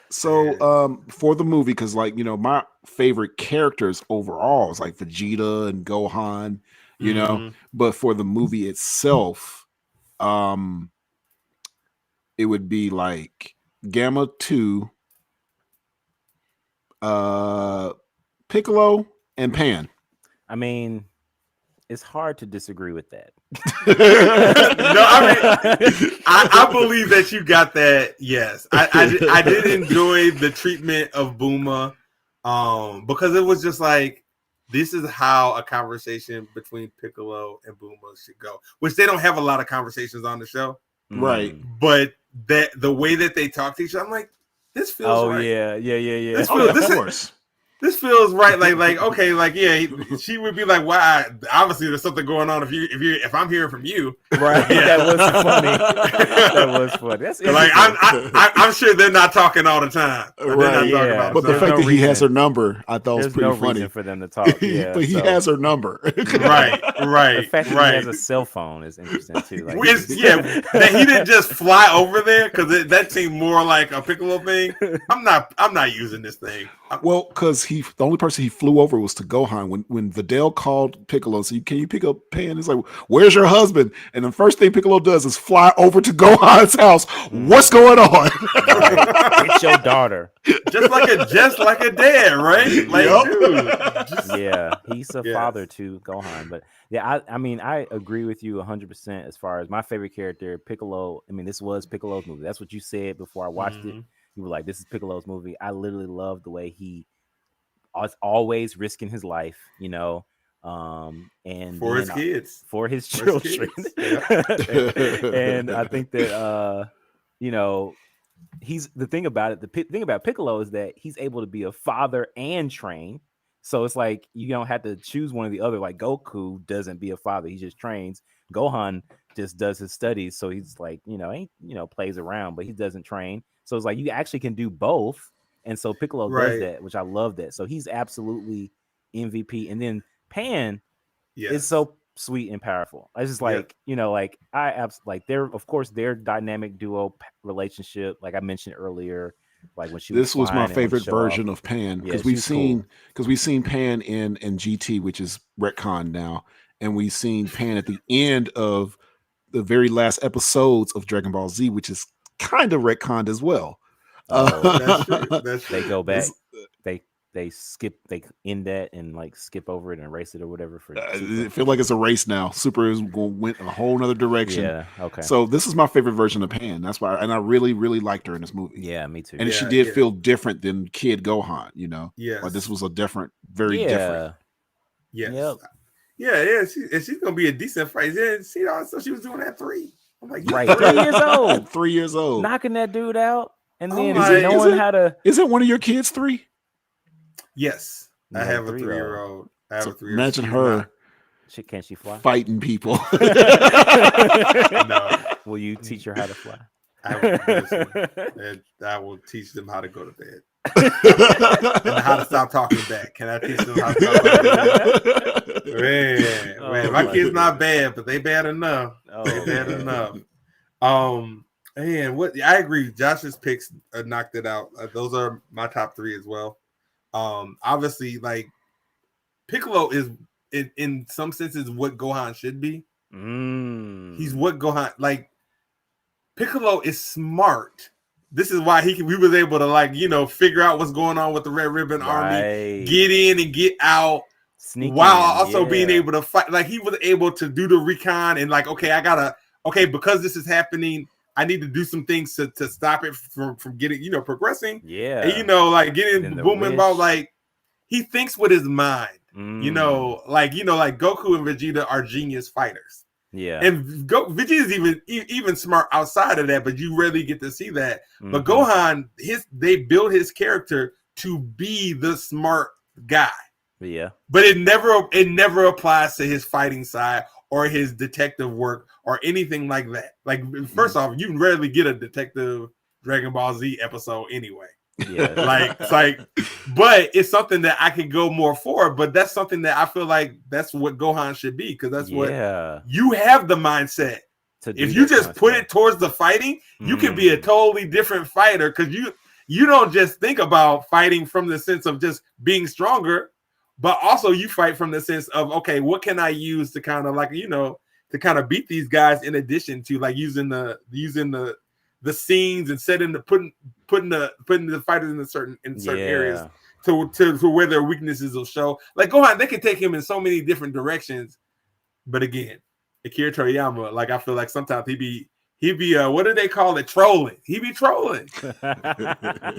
So for the movie, because like, you know, my favorite characters overall is like Vegeta and Gohan, you know, Mhm. but for the movie itself, it would be like Gamma 2, Piccolo, and Pan. I mean, it's hard to disagree with that. No, I mean, I believe that you got that. Yes, I did enjoy the treatment of Bulma, because it was just like, this is how a conversation between Piccolo and Bulma should go, which they don't have a lot of conversations on the show, Right. but that the way that they talk to each other, I'm like, this feels Oh right. yeah. This Oh, yeah, this of is- course. This feels right. Like okay, like yeah, she would be like, "Why? Obviously, there's something going on. If I'm hearing from you, Right. Yeah. That was funny. That was funny. That's like interesting. I'm sure they're not talking all the time. They're not Right, talking yeah. all But the There's fact no that he has her reason. number, I thought was There's pretty no funny. reason for them to talk. Yeah, But he so has her number. right, the fact that right. he has a cell phone is interesting too. Like, That he didn't just fly over there, because that seemed more like a Piccolo thing. I'm not using this thing. Well, because the only person he flew over was to Gohan. When Videl called Piccolo and said, "Can you pick up Pan?" He's like, "Where's your husband?" And the first thing Piccolo does is fly over to Gohan's house. What's going on? right. It's your daughter. just like a dad, right? Like, Yup. dude, just- Yeah, he's a Yes. father to Gohan. But yeah, I mean, I agree with you 100% as far as my favorite character, Piccolo. I mean, this was Piccolo's movie. That's what you said before I watched it. Mhm. You were like, "This is Piccolo's movie." I literally love the way he was always risking his life, you know, and for his then, kids. for his For his children. kids, And I think that you know, he's the thing about it. The thing about Piccolo is that he's able to be a father and train. So it's like you don't have to choose one or the other. Like Goku doesn't be a father; he just trains. Gohan just does his studies. So he's like, plays around, but he doesn't train. So it's like you actually can do both. And so Piccolo Right. does that, which I love that. So he's absolutely MVP. And then Pan Yes. is so sweet and powerful. I just like, they're of course their dynamic duo relationship, like I mentioned earlier, like when she This was my flying and would favorite show version off. of Pan, Yeah, because we've she's seen Pan in GT, which is retcon now, and we've seen Pan at the end of the very last episodes of Dragon Ball Z, which is kind of retconned as well. Oh, That's true. That's true. they go back, This- they end that and like skip over it and erase it or whatever for I Super. feel like it's a race now. Super is went in a whole nother direction. Yeah, okay. So this is my favorite version of Pan. That's why, and I really, really liked her in this movie. Yeah, me too. And she Yeah, did yeah. feel different than Kid Gohan. You know, Yes. like this was a very different. Yes. Yep. Yeah. She's gonna be a decent fight. Yeah. So she was doing that 3. I'm like, you Right. 3? 3 years old. At 3 years old. Knocking that dude out. And Oh then my- is knowing it? how to Is it one of your kids 3? Yes. You I have have a 3-year-old. 3-year-old. I have So a 3-year-old. imagine She's her can she fly? fighting people. No. Will you teach her how to fly? I will teach them how to go to bed and how to stop talking back. Can I teach them how to stop talking back? Man, Oh my my kids not goodness. bad, but they bad enough. Oh, They bad man. enough. And I agree. Josh's picks knocked it out. Those are my top 3 as well. Obviously, like Piccolo is in some senses what Gohan should be. Mm. He's what Gohan like. Piccolo is smart. This is why we was able to like figure out what's going on with the Red Ribbon Army, get in and get out, while also being able to fight. Like he was able to do the recon and like, okay, because this is happening, I need to do some things to stop it from getting progressing. Yeah, and, like getting booming about like he thinks with his mind. Like Goku and Vegeta are genius fighters. Yeah, and Vegeta's even smart outside of that, but you rarely get to see that. Mm-hmm. But Gohan, they build his character to be the smart guy. Yeah, but it never applies to his fighting side or his detective work or anything like that. Like first off, you rarely get a detective Dragon Ball Z episode anyway. Yeah, but it's something that I could go more for. But that's something that I feel like that's what Gohan should be, because that's what you have the mindset. If you just put it towards the fighting, you can be a totally different fighter, because you don't just think about fighting from the sense of just being stronger, but also you fight from the sense of, okay, what can I use to kind of like to kind of beat these guys, in addition to like using the scenes and putting the fighters in certain areas to where their weaknesses will show. Like Gohan, they can take him in so many different directions. But again, Akira Toriyama, like I feel like sometimes he be what do they call it? Trolling. He be trolling.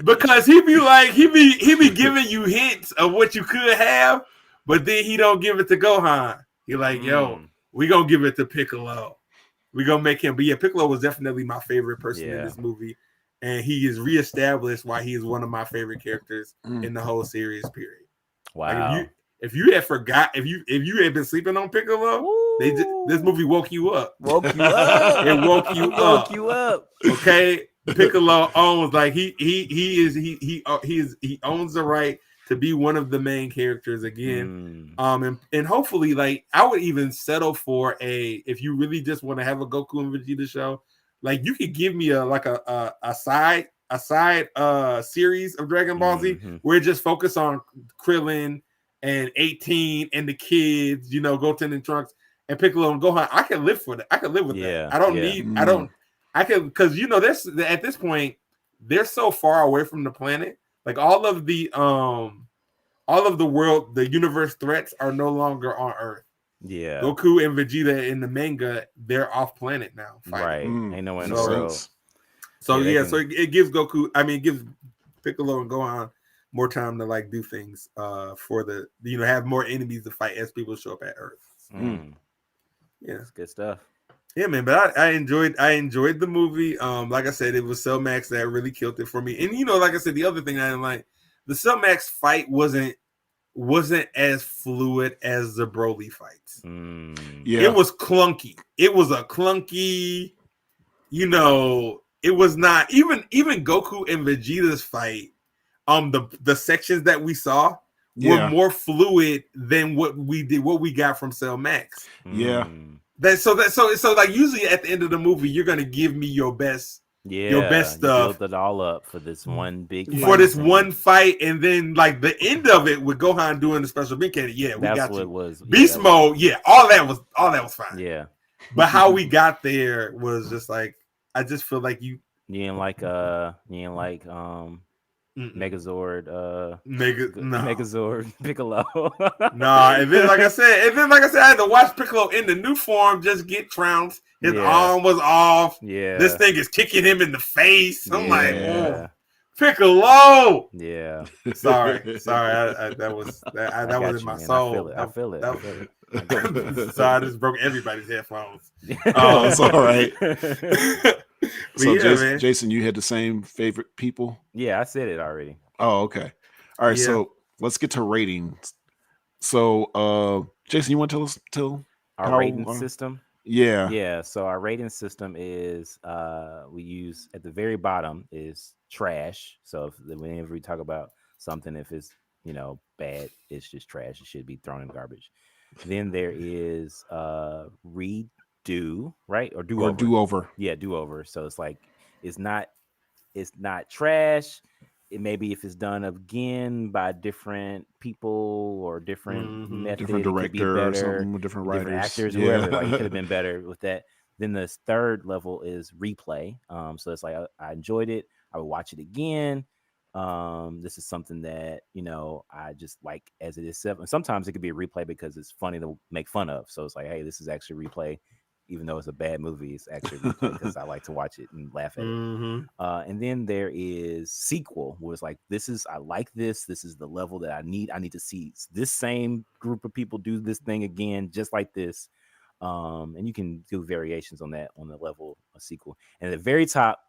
Because he be giving you hints of what you could have, but then he don't give it to Gohan. He like, yo, we gonna give it to Piccolo. We gonna make him. But yeah, Piccolo was definitely my favorite person in this movie, and he is reestablished why he is one of my favorite characters in the whole series. Period. Wow. Like if you had forgot, if you had been sleeping on Piccolo, this movie woke you up. It woke you up. Woke you up. Okay, Piccolo owns he owns the right to be one of the main characters again. And hopefully, like I would even settle for if you really just want to have a Goku and Vegeta show, like you could give me a side series of Dragon Ball Z where it just focus on Krillin and 18 and the kids, Goten and Trunks and Piccolo and Gohan. I can live for that. I can live with that. I can, because there's at this point they're so far away from the planet. Like all of the world, the universe threats are no longer on Earth. Yeah, Goku and Vegeta in the manga, they're off planet now. Fighting. Right, ain't nowhere in the world. So it gives Goku. I mean, it gives Piccolo and Gohan more time to like do things. For the have more enemies to fight as people show up at Earth. So, yeah, that's good stuff. Yeah, man, but I enjoyed the movie. Like I said, it was Cell Max that really killed it for me. And like I said, the other thing I didn't like, the Cell Max fight wasn't as fluid as the Broly fights. Yeah, it was clunky. It was a clunky, it was not even Goku and Vegeta's fight. The sections that we saw were more fluid than what we got from Cell Max. Yeah. So like usually at the end of the movie, you're gonna give me your best stuff. Build it all up for this one big one fight, and then like the end of it with Gohan doing the special beam cannon. Yeah, that's got what you. It was. Beast mode. Yeah, all that was fine. Yeah, but how we got there was just like I just feel like you ain't like Megazord, Megazord Piccolo. And then like I said, I had to watch Piccolo in the new form just get trounced. His arm was off. Yeah, this thing is kicking him in the face. I'm like, oh, Piccolo. Yeah, sorry. That was in my soul. I feel it. So I just broke everybody's headphones. It's all right. So Jason, you had the same favorite people? Yeah, I said it already. Oh, okay. All right, so let's get to ratings. So Jason, you want to tell our rating system? Yeah. So our rating system is we use at the very bottom is trash. So whenever we talk about something, if it's bad, it's just trash. It should be thrown in garbage. Then there is redo, right? Or do over. Yeah, do over. So it's like it's not trash, maybe if it's done again by different people or different method, different it could be director or better, something, different writers, actors, whoever. Like, it could have been better with that. Then the third level is replay. So it's like I enjoyed it. I would watch it again. This is something that, you know, I just like as it is. And sometimes it could be a replay because it's funny to make fun of. So it's like, hey, this is actually a replay, even though it's a bad movie. It's actually a replay because I like to watch it and laugh at it. And then there is sequel, where it's like, I like this. This is the level that I need. I need to see this same group of people do this thing again, just like this. And you can do variations on that on the level of sequel. And at the very top,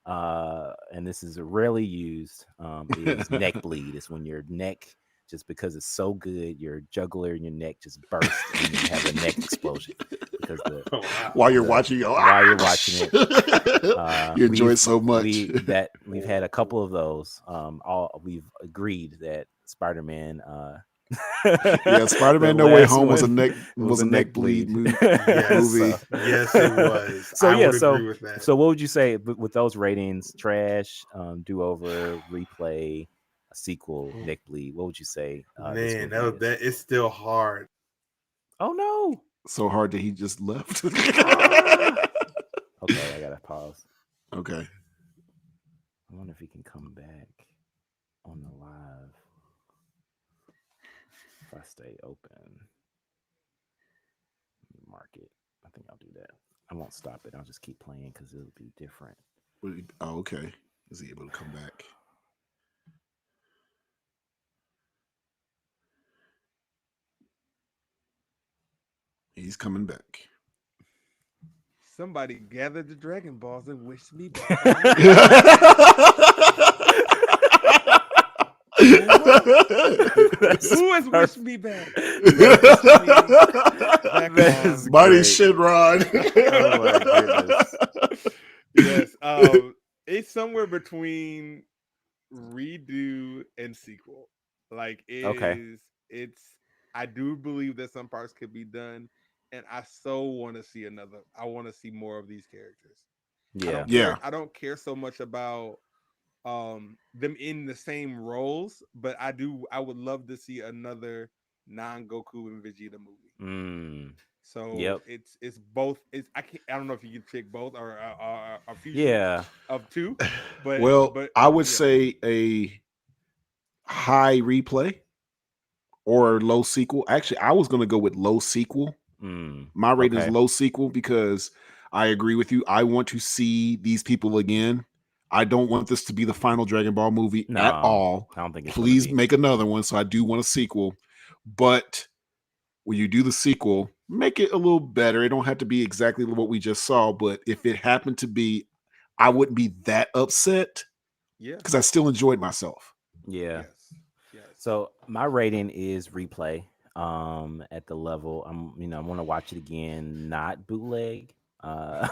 and this is rarely used, is neck bleed. It's when your neck, just because it's so good, your jugular and your neck just burst and you have a neck explosion because while you're watching it, you enjoy it so much. We've had a couple of those. We've agreed that Spider-Man. Spider-Man: No Way Home was a neck bleed movie. Yes, it was. So I would agree with that. So what would you say with those ratings? Trash, do over, replay, a sequel, neck bleed. What would you say? Man, that is still hard. Oh no! So hard that he just left. Okay, I gotta pause. Okay. I wonder if he can come back on the live. If I stay open, mark it. I think I'll do that. I won't stop it. I'll just keep playing because it'll be different. Oh, okay. Is he able to come back? He's coming back. Somebody gathered the Dragon Balls and wished me back. Who has wished me back? Mighty Shinron. Oh my goodness. Yes. It's somewhere between redo and sequel. Like it's I do believe that some parts could be done, and I so want to see another. I want to see more of these characters. I don't care so much about them in the same roles, but I would love to see another non-Goku and Vegeta movie. So it's both. I don't know if you can pick both or a fusion of two. But I would say a high replay or low sequel. Actually, I was going to go with low sequel. My rating is low sequel because I agree with you. I want to see these people again. I don't want this to be the final Dragon Ball movie at all. I don't think it's Please make another one. So I do want a sequel. But when you do the sequel, make it a little better. It don't have to be exactly what we just saw. But if it happened to be, I wouldn't be that upset. Yeah. Because I still enjoyed myself. Yeah. Yes. So my rating is replay. At the level I want to watch it again, not bootleg. I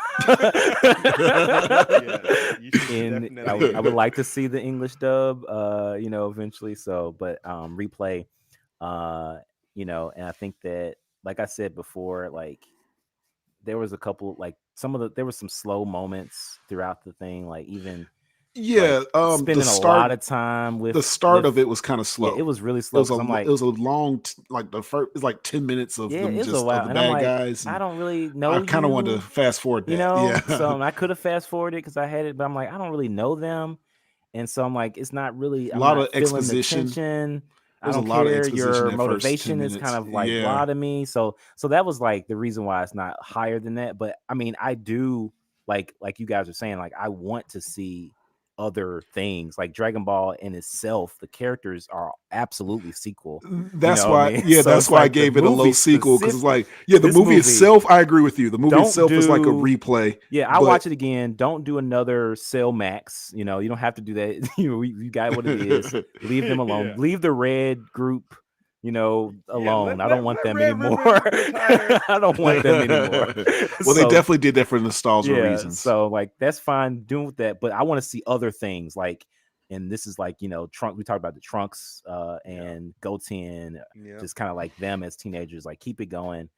would like to see the English dub, eventually. So, but replay, and I think that, like I said before, like there was a couple, like there was some slow moments throughout the thing, like even. Spending a lot of time with the start of it was kind of slow. Yeah, it was really slow. It was a long, like the first, it was like 10 minutes of them just of the bad guys. I don't really know. I kind of wanted to fast forward that. So I could have fast forwarded because I had it, but I'm like, I don't really know them, and so I'm like, it's not really a lot of exposition. I don't care. Your motivation is kind of like blah to me. So that was like the reason why it's not higher than that. But I mean, I do like you guys are saying, like I want to see other things. Like Dragon Ball in itself, the characters are absolutely sequel. That's why that's why I gave it a low sequel, because it's like the movie itself, I agree with you, the movie itself is like a replay. I'll watch it again. Don't do another Cell Max. You don't have to do that. You got what it is. Leave them alone. Leave the red group alone. I don't want them anymore. I don't want them anymore. Well, they definitely did that for nostalgia reasons. So like that's fine doing with that, but I want to see other things, like, and this is like Trunks. We talked about the Trunks and Goten, just kind of like them as teenagers. Like keep it going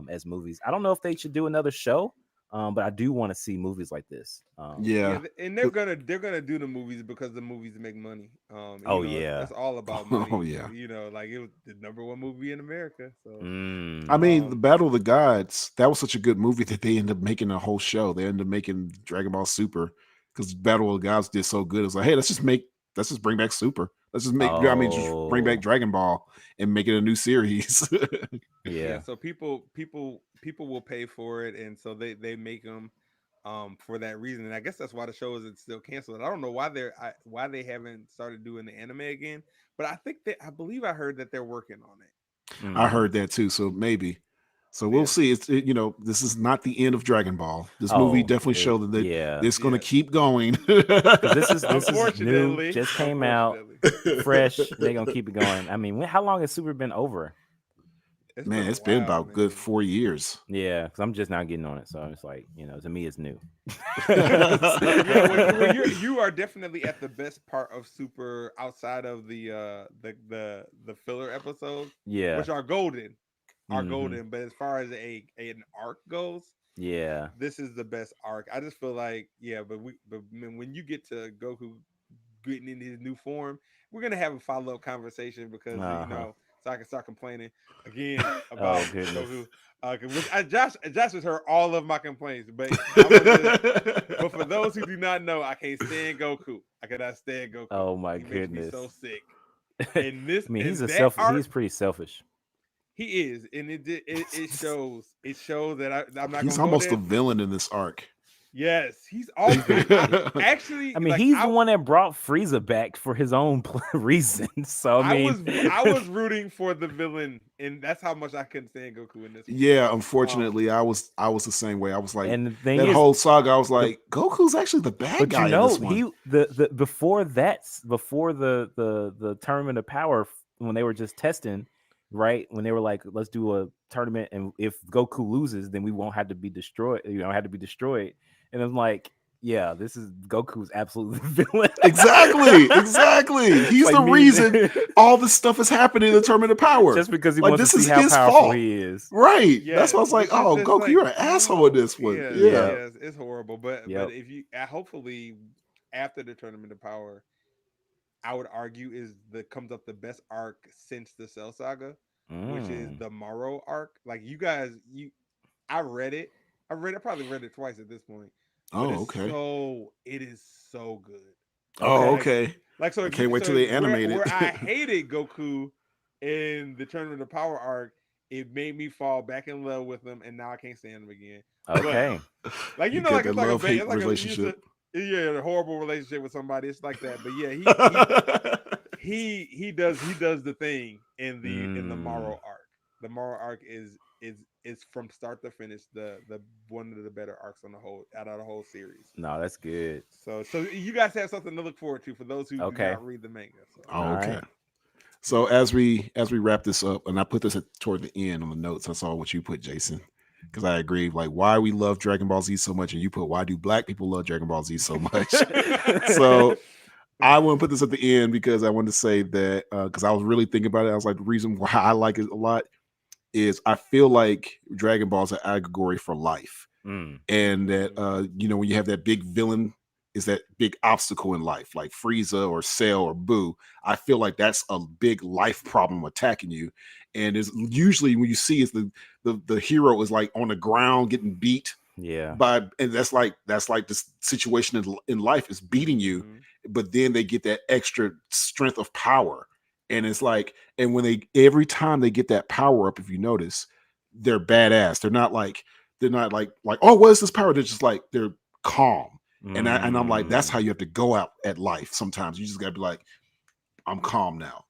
as movies. I don't know if they should do another show But I do want to see movies like this. Yeah. And they're gonna do the movies because the movies make money. Oh, yeah. that's all about Oh, money. yeah. Like it was the #1 movie in America. So I mean, the Um, Battle of the Gods, that was such a good movie that they ended up making a whole show. They ended up making Dragon Ball Super because Battle of the Gods did so good. It was like, hey, let's just bring back Super. Let's just just bring back Oh. Dragon Ball and make it a new series. Yeah. So people will pay for it, and so they make them for that reason. And I guess that's why the show isn't still canceled. I don't know why why they haven't started doing the anime again, but I believe I heard that they're working on it. I heard that too. So maybe. So we'll Yeah. see. This is not the end of Dragon Ball. This movie definitely showed that yeah. it's going to Yeah. keep going. 'Cause this is new, Unfortunately, just came out fresh. They're gonna keep it going. I mean, how long has Super been over? Man, it's been about good 4 years. Yeah, because I'm just now getting on it, so it's like, to me, it's new. You are definitely at the best part of Super outside of the filler episodes, Yeah, which are golden, Mhm. golden. But as far as an arc goes, yeah. this is the best arc. I just feel like, but when you get to Goku getting in his new form, we're gonna have a follow-up conversation because so I can start complaining again about goodness. Goku. Josh has heard all of my complaints, but for those who do not know, I can't stand Goku. I cannot stand Goku. Oh my He goodness, makes me so sick. And this, I mean, he's he's pretty selfish. He is, and it shows. It shows that I'm not. He's gonna almost go a there. villain in this arc. Yes, he's always actually. I mean, like, he's the one that brought Frieza back for his own reason. So I mean, I was rooting for the villain, and that's how much I couldn't stand Goku in this. Yeah, unfortunately, I was the same way. I was like, and the thing that is, whole saga, I was like, Goku's actually the bad guy in this one. he before the tournament of power, when they were just testing, right? When they were like, let's do a tournament, and if Goku loses, then we won't have to be destroyed. Have to be destroyed. And I'm like, yeah, this is Goku's absolutely the villain. Exactly. He's the reason all this stuff is happening in the tournament of power. Just because he like, wants this to see is how his powerful fault. he is. Right. Yeah, that's why I was like, oh, Goku, like, you're an asshole in this one. Yeah. It's horrible. But if you hopefully after the tournament of power, I would argue comes up the best arc since the Cell Saga, which is the Morrow arc. Like you guys, I read it. I probably read it twice at this point. Oh, okay. So it is so good. Oh, okay. So I can't wait till they animate it. Where I hated Goku in the Tournament of Power arc, it made me fall back in love with him, and now I can't stand him again. Okay. But, like You it's like love-hate a relationship. a horrible relationship with somebody. It's like that. But yeah, he does the thing in the Morrow arc. The Morrow arc is from start to finish the one of the better arcs out of the whole series. No, that's good. So you guys have something to look forward to for those who do not read the manga. So. Oh, okay. Right. So as we wrap this up, and I put this toward the end on the notes, I saw what you put, Jason, because I agree. Like, why we love Dragon Ball Z so much, and you put, why do Black people love Dragon Ball Z so much? So I want to put this at the end because I wanted to say that because I was really thinking about it. I was like, the reason why I like it a lot is I feel like Dragon Ball is an allegory for life, and that when you have that big villain is that big obstacle in life, like Frieza or Cell or Boo. I feel like that's a big life problem attacking you, and is usually when you see is the hero is like on the ground getting beat. Yeah. And that's like this situation in life is beating you, but then they get that extra strength of power. And it's like, and when every time they get that power up, if you notice, they're badass. They're not like, oh, what is this power? They're just like, they're calm. And I'm like, that's how you have to go out at life. Sometimes you just gotta be like, I'm calm now.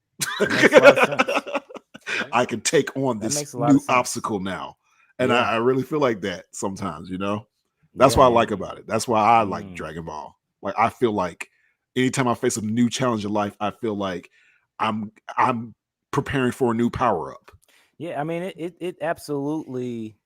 I can take on this new obstacle now. And I really feel like that sometimes, that's what I like about it. That's why I like Dragon Ball. Like, I feel like anytime I face a new challenge in life, I feel like I'm preparing for a new power up. Yeah, I mean it absolutely.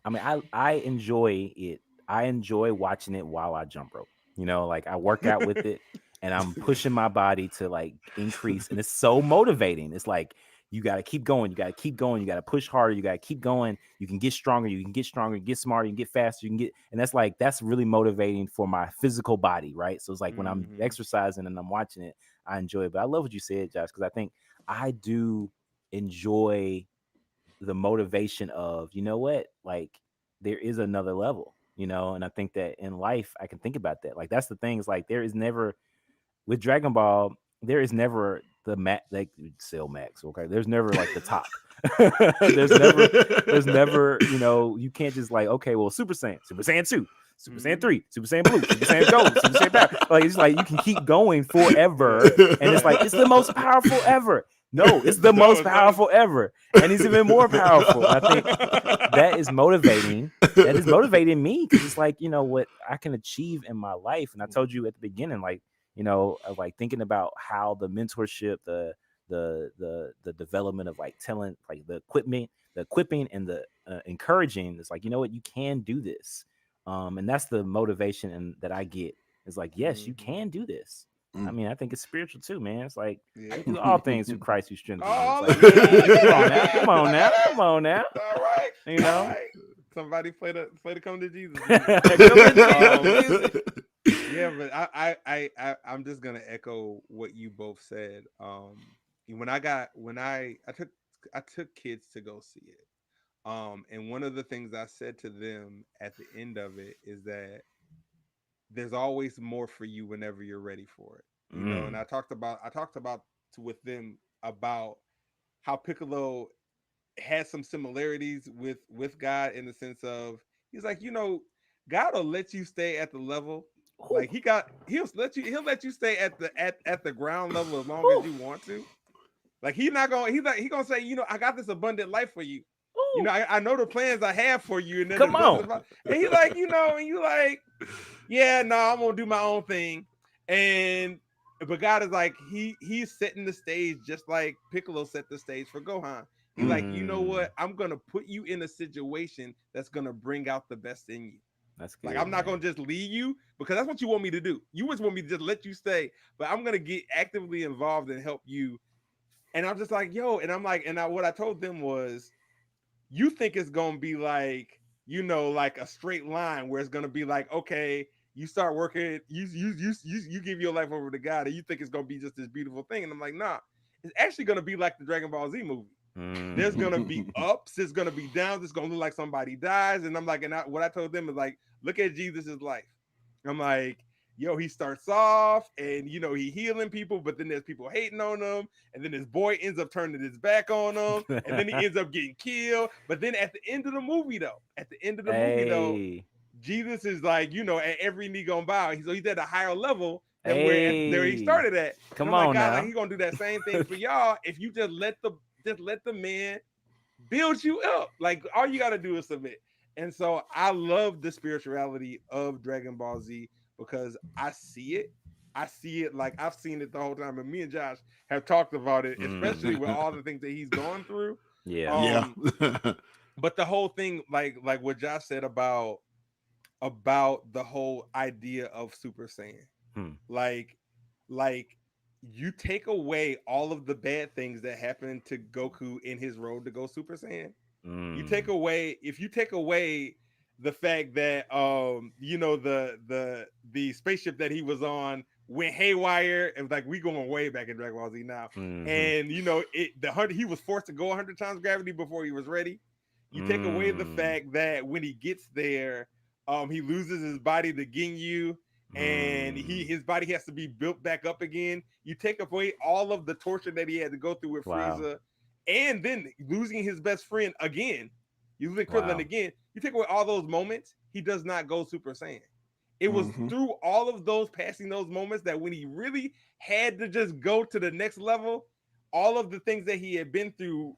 I mean, I enjoy it. I enjoy watching it while I jump rope. Like I work out with it, and I'm pushing my body to like increase, and it's so motivating. It's like you got to keep going. You got to keep going. You got to push harder. You got to keep going. You can get stronger. You can get stronger. You get smarter. You can get faster. You can get, and that's really motivating for my physical body, right? So it's like when I'm exercising and I'm watching it, I enjoy it. But I love what you said, Josh, because I think I do enjoy the motivation of, you know what, like there is another level, you know, and I think that in life I can think about that. Like that's the thing, is like there is never with Dragon Ball, there is never the like Cell Max, okay? There's never like the top. there's never, you know, you can't just like, okay, well, Super Saiyan 2, Super Saiyan 3, Super Saiyan Blue, Super Saiyan Gold, Super Saiyan Power. Like it's like you can keep going forever, and it's like it's the most powerful ever. No, it's the most powerful ever, and he's even more powerful. I think that is motivating. That is motivating me because it's like, you know, what I can achieve in my life. And I told you at the beginning, like, you know, of like thinking about how the mentorship, the development of like talent, like the equipping, and the encouraging. It's like, you know what, you can do this, and that's the motivation and that I get. It's like, yes, you can do this. I mean, I think it's spiritual too, man. It's like I can do all things through Christ who strengthens me. Like, come on now. All right, you know. All right. Somebody play the come to Jesus. Yeah, but I'm just gonna echo what you both said. When I took kids to go see it, and one of the things I said to them at the end of it is that there's always more for you whenever you're ready for it, you know. And I talked about with them about how Piccolo had some similarities with God in the sense of, he's like, you know, God will let you stay at the level. Like he'll let you stay at the ground level as long as you want to. Like he's gonna say, you know, I got this abundant life for you. You know, I know the plans I have for you. And then come on. And he's like, you know, and you like, yeah, no, I'm gonna do my own thing. But God is like, he's setting the stage just like Piccolo set the stage for Gohan. He's like, you know what? I'm gonna put you in a situation that's gonna bring out the best in you. That's good, like I'm not gonna just leave you because that's what you want me to do. You just want me to just let you stay, but I'm gonna get actively involved and help you. And I'm just like, yo, and I'm like, what I told them was, you think it's gonna be like, you know, like a straight line where it's gonna be like, okay, you start working, you give your life over to God, and you think it's gonna be just this beautiful thing. And I'm like, nah, it's actually gonna be like the Dragon Ball Z movie. There's gonna be ups, there's gonna be downs, it's gonna look like somebody dies. And I'm like, what I told them is like, look at Jesus's life. I'm like, yo, he starts off and, you know, he healing people, but then there's people hating on him, and then his boy ends up turning his back on him, and then he ends up getting killed. But then at the end of the movie though, Jesus is like, you know, at every knee gonna bow. So he's at a higher level than where he started at. Come on, like, God, now. like, he's gonna do that same thing for y'all if you just let the man build you up. Like all you gotta do is submit. And so I love the spirituality of Dragon Ball Z because I see it. Like I've seen it the whole time. And me and Josh have talked about it, especially with all the things that he's gone through. Yeah. But the whole thing, like what Josh said about the whole idea of Super Saiyan, like you take away all of the bad things that happened to Goku in his road to go Super Saiyan. If you take away the fact that you know, the spaceship that he was on went haywire, and like we going way back in Dragon Ball Z now, and you know, he was forced to go 100 times gravity before he was ready. You take away the fact that when he gets there, he loses his body to Ginyu, and his body has to be built back up again. You take away all of the torture that he had to go through with Frieza, and then losing his best friend again, using Krillin again. You take away all those moments, he does not go Super Saiyan. It was through all of those, passing those moments, that when he really had to just go to the next level, all of the things that he had been through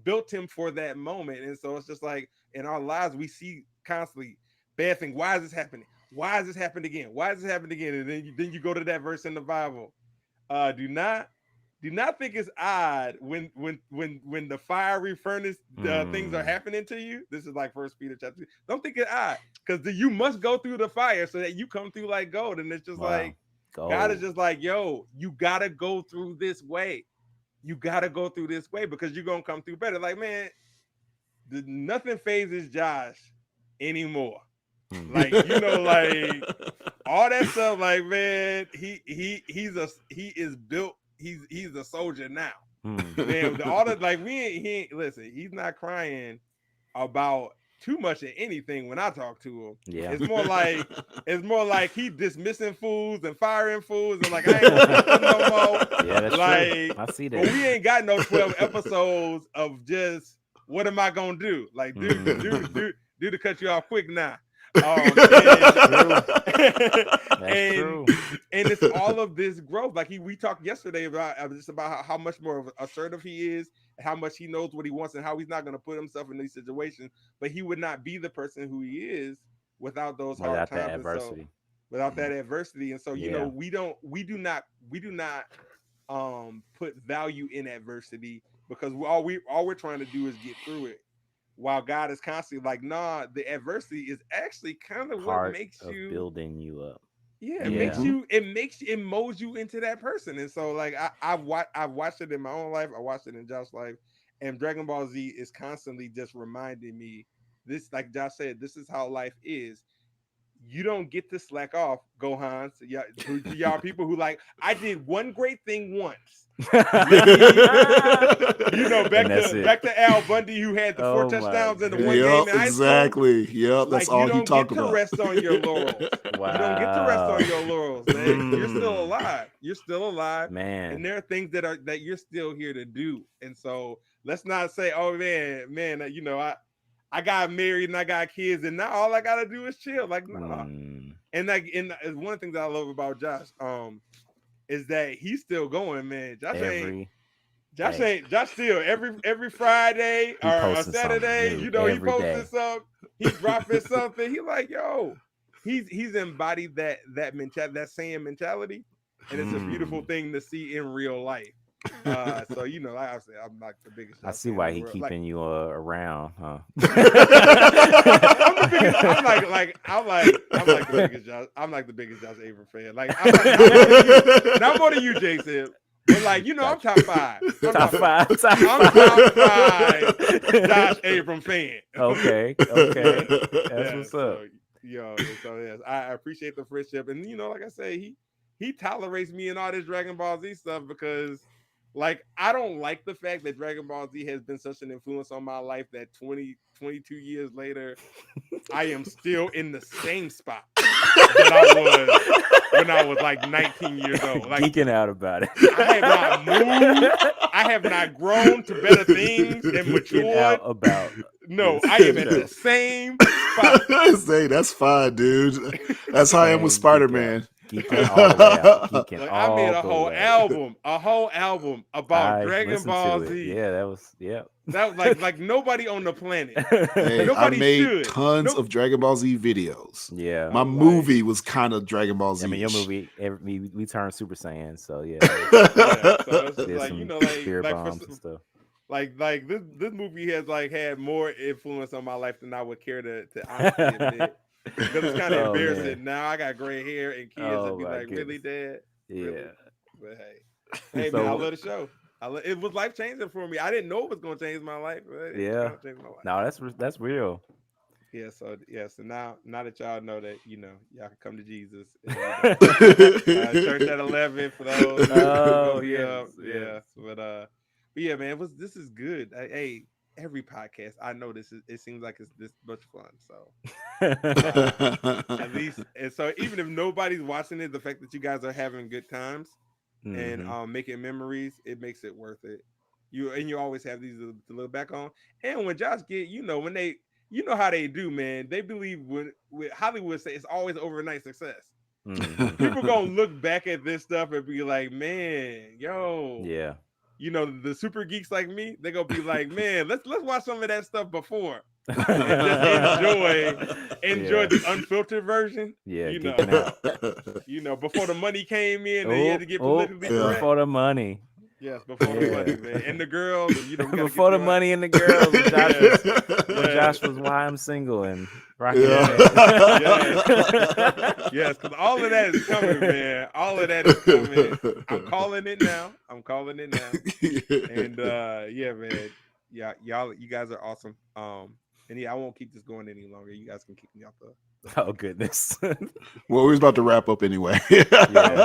built him for that moment. And so it's just like in our lives, we see constantly bad things. Why is this happening? Why has this happened again? Why has this happened again? And then you go to that verse in the Bible. Do not think it's odd when the fiery furnace things are happening to you. This is like 1 Peter chapter 2. Don't think it's odd, because you must go through the fire so that you come through like gold. And it's just like gold. God is just like, yo, you gotta go through this way. you gotta go through this way because you're gonna come through better. Like, man, nothing phases Josh anymore. Like, you know, like all that stuff. Like, man, he is built. He's a soldier now. Man, all that, like, he ain't listen. He's not crying about too much of anything when I talk to him. Yeah, it's more like he dismissing fools and firing fools and like I ain't gonna do no more. Yeah, that's like true. I see that. But we ain't got no 12 episodes of just what am I gonna do? Like do to cut you off quick now. That's true. And it's all of this growth. Like we talked yesterday about just about how much more assertive he is, how much he knows what he wants, and how he's not going to put himself in these situations. But he would not be the person who he is without those hard times, that adversity. So, without that adversity. And so you Yeah. know, we do not put value in adversity because all we're trying to do is get through it. While God is constantly like, nah, the adversity is actually kind of what makes you building you up. Yeah, it molds you into that person. And so like I've watched it in my own life, I watched it in Josh's life, and Dragon Ball Z is constantly just reminding me this, like Josh said, this is how life is. You don't get to slack off, Gohan. So y'all people who like, I did one great thing once. You know, back to Al Bundy who had the 4 touchdowns in the one game in high exactly. school. Yep, that's all he talked about. You don't get to rest on your laurels. Wow. You don't get to rest on your laurels, man. You're still alive. You're still alive, man. And there are things that you're still here to do. And so let's not say, oh man, you know, I got married and I got kids, and now all I gotta do is chill. Like, no. And like, and one of the things that I love about Josh, is that he's still going, man. Josh still every Friday or Saturday, you know, he posting something, he's dropping something. He like, yo, he's embodied that mentality, that Saiyan mentality, and it's a beautiful thing to see in real life. So you know, like I said, I'm not the biggest. I see why he keeping you around, huh? I'm like the biggest Josh. I'm like the biggest Josh Abram fan. Like not more than you, Jason. But like, you know, I'm top 5. I'm top five. Josh Abram fan. Okay. That's what's up. So yes, I appreciate the friendship, and you know, like I say, he tolerates me and all this Dragon Ball Z stuff because, like, I don't like the fact that Dragon Ball Z has been such an influence on my life that 22 years later, I am still in the same spot that I was when I was like 19 years old. Like, geeking out about it. I have not moved. I have not grown to better things and matured. No, I am at the same spot. Say, that's fine, dude. That's how I am with Spider-Man. Geeking all the way out. Like, I made a whole album about Dragon Ball Z. Yeah, that was That was like nobody on the planet. Hey, I made tons of Dragon Ball Z videos. Yeah, my movie was kind of Dragon Ball Z. I mean, your movie, we turned Super Saiyan, so yeah. So it's like, you know, like bombs and stuff. Like this movie has like had more influence on my life than I would care to honestly admit. Because it's kind of embarrassing. Man. Now I got gray hair and kids and be like, really, Dad? Yeah. Really? But hey, man, I love the show. It was life changing for me. I didn't know it was going to change my life. But change my life. No, that's real. Yeah. So now that y'all know that, you know, y'all can come to Jesus. Church at 11 for those. Oh yes. But yeah, man, this is good. Hey. Every podcast, I know it seems like it's this much fun. So at least, and so even if nobody's watching it, the fact that you guys are having good times and making memories, it makes it worth it. You always have these to look back on. And when Josh get, you know, when they, you know how they do, man. They believe with Hollywood say it's always overnight success. People gonna look back at this stuff and be like, man, yo, yeah. You know, the super geeks like me, they're gonna be like, man, let's watch some of that stuff before. And just enjoy the unfiltered version. Yeah, you know, before the money came in, they had to get politically correct. Before the money. Yes, before the money, man, and the girls. You know, we gotta Before the get money and the girls, when Josh was why I'm single and rocking that. Yes, because all of that is coming, man. All of that is coming. I'm calling it now. And yeah, man. Yeah, y'all, you guys are awesome. And yeah, I won't keep this going any longer. You guys can kick me off the Oh goodness. Well, we was about to wrap up anyway. Yeah,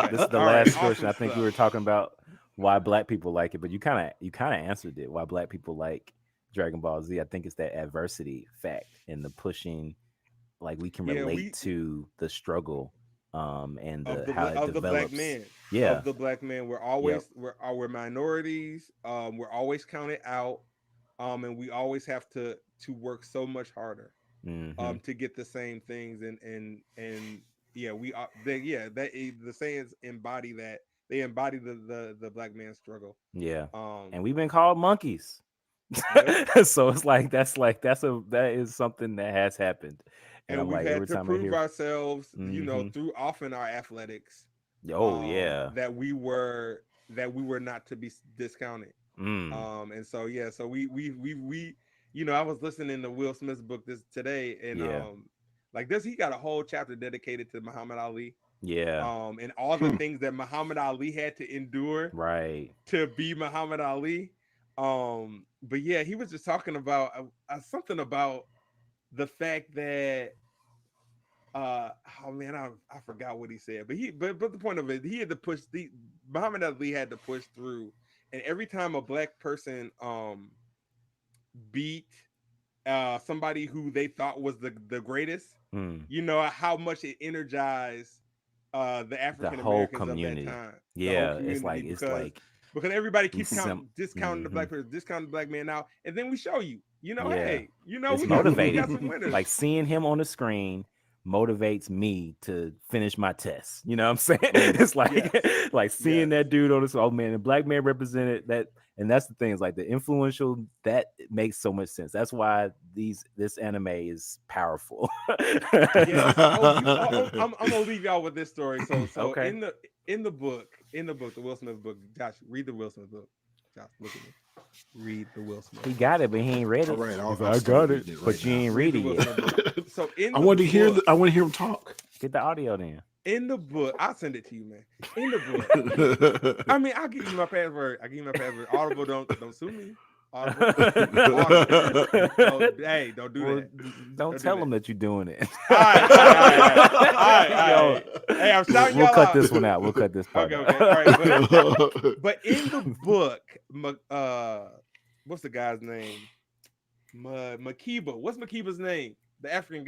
this is the All last right, question. awesome I think we stuff. were talking about why black people like it, but you kind of answered it. Why black people like Dragon Ball Z? I think it's that adversity fact and the pushing. Like we can relate to the struggle, and how it develops. The black man. Yeah, of the black man. We're always we're minorities. We're always counted out. And we always have to work so much harder. To get the same things and yeah, we are the sayings embody that. They embody the black man's struggle. Yeah. And we've been called monkeys. So it's like that is something that has happened. And we've had to prove ourselves, you know, through often our athletics. Oh yeah. That we were not to be discounted. And so yeah, so we you know, I was listening to Will Smith's book today, and like this, he got a whole chapter dedicated to Muhammad Ali. Yeah. And all the things that Muhammad Ali had to endure, right, to be Muhammad Ali. But yeah, he was just talking about something about the fact that oh man, I forgot what he said, but the point of it, he had to push Muhammad Ali had to push through, and every time a black person beat somebody who they thought was the greatest, you know how much it energized the African Americans of that time. Yeah, it's like because everybody keeps discounting the black person, discounting the black man out, and then we show you, hey, it's motivating. Got some winners. Like seeing him on the screen motivates me to finish my test. You know what I'm saying? It's like like seeing that dude on this. Oh man, the black man represented that, and that's the thing. Is like the influential. That makes so much sense. That's why this anime is powerful. I'm gonna leave y'all with this story. So okay. in the book, the Will Smith book. Josh, read the Will Smith book. Josh, look at me. Read the Will Smith. He got it, but he ain't read it. All right, I got it, but you ain't read it yet. So I want to hear him talk. Get the audio then. In the book, I'll send it to you, man. In the book, I mean, I'll give you my password. Audible, don't sue me. Audible. Hey, don't do that. Don't tell them that you're doing it. All right. Hey, I'm shouting y'all out. We'll cut this one out. We'll cut this part out. Okay. All right, but in the book, what's the guy's name? Makiba. What's Makiba's name? The African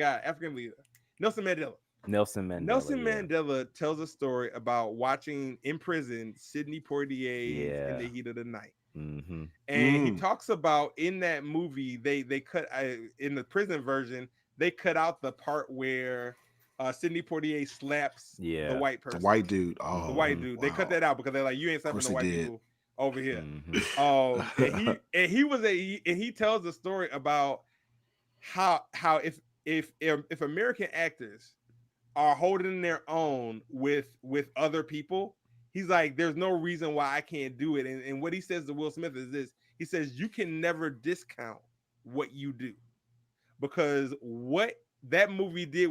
leader. Nelson Mandela tells a story about watching in prison Sidney Poitier in the heat of the night. And he talks about in that movie they cut in the prison version, they cut out the part where Sidney Poitier slaps the white person, the white dude. Oh, the white dude. Wow. They cut that out because they're like, you ain't slapping the white people over here. And he tells a story about how if American actors are holding their own with other people, he's like, there's no reason why I can't do it. And what he says to Will Smith is this: he says, you can never discount what you do, because what that movie did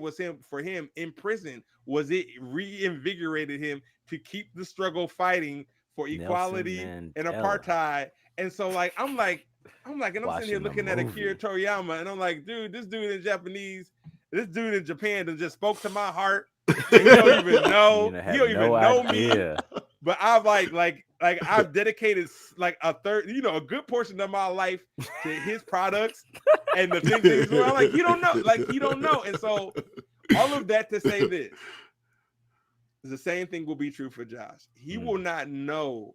for him in prison was it reinvigorated him to keep the struggle fighting for equality and apartheid. And so like I'm and I'm sitting here looking at Akira Toriyama, and I'm like, dude, this dude in Japan that just spoke to my heart. And he don't even know. He don't even know me. But I've like I've dedicated like a good portion of my life to his products and the things he's doing. I'm like, you don't know. And so all of that to say this, the same thing will be true for Josh. He will not know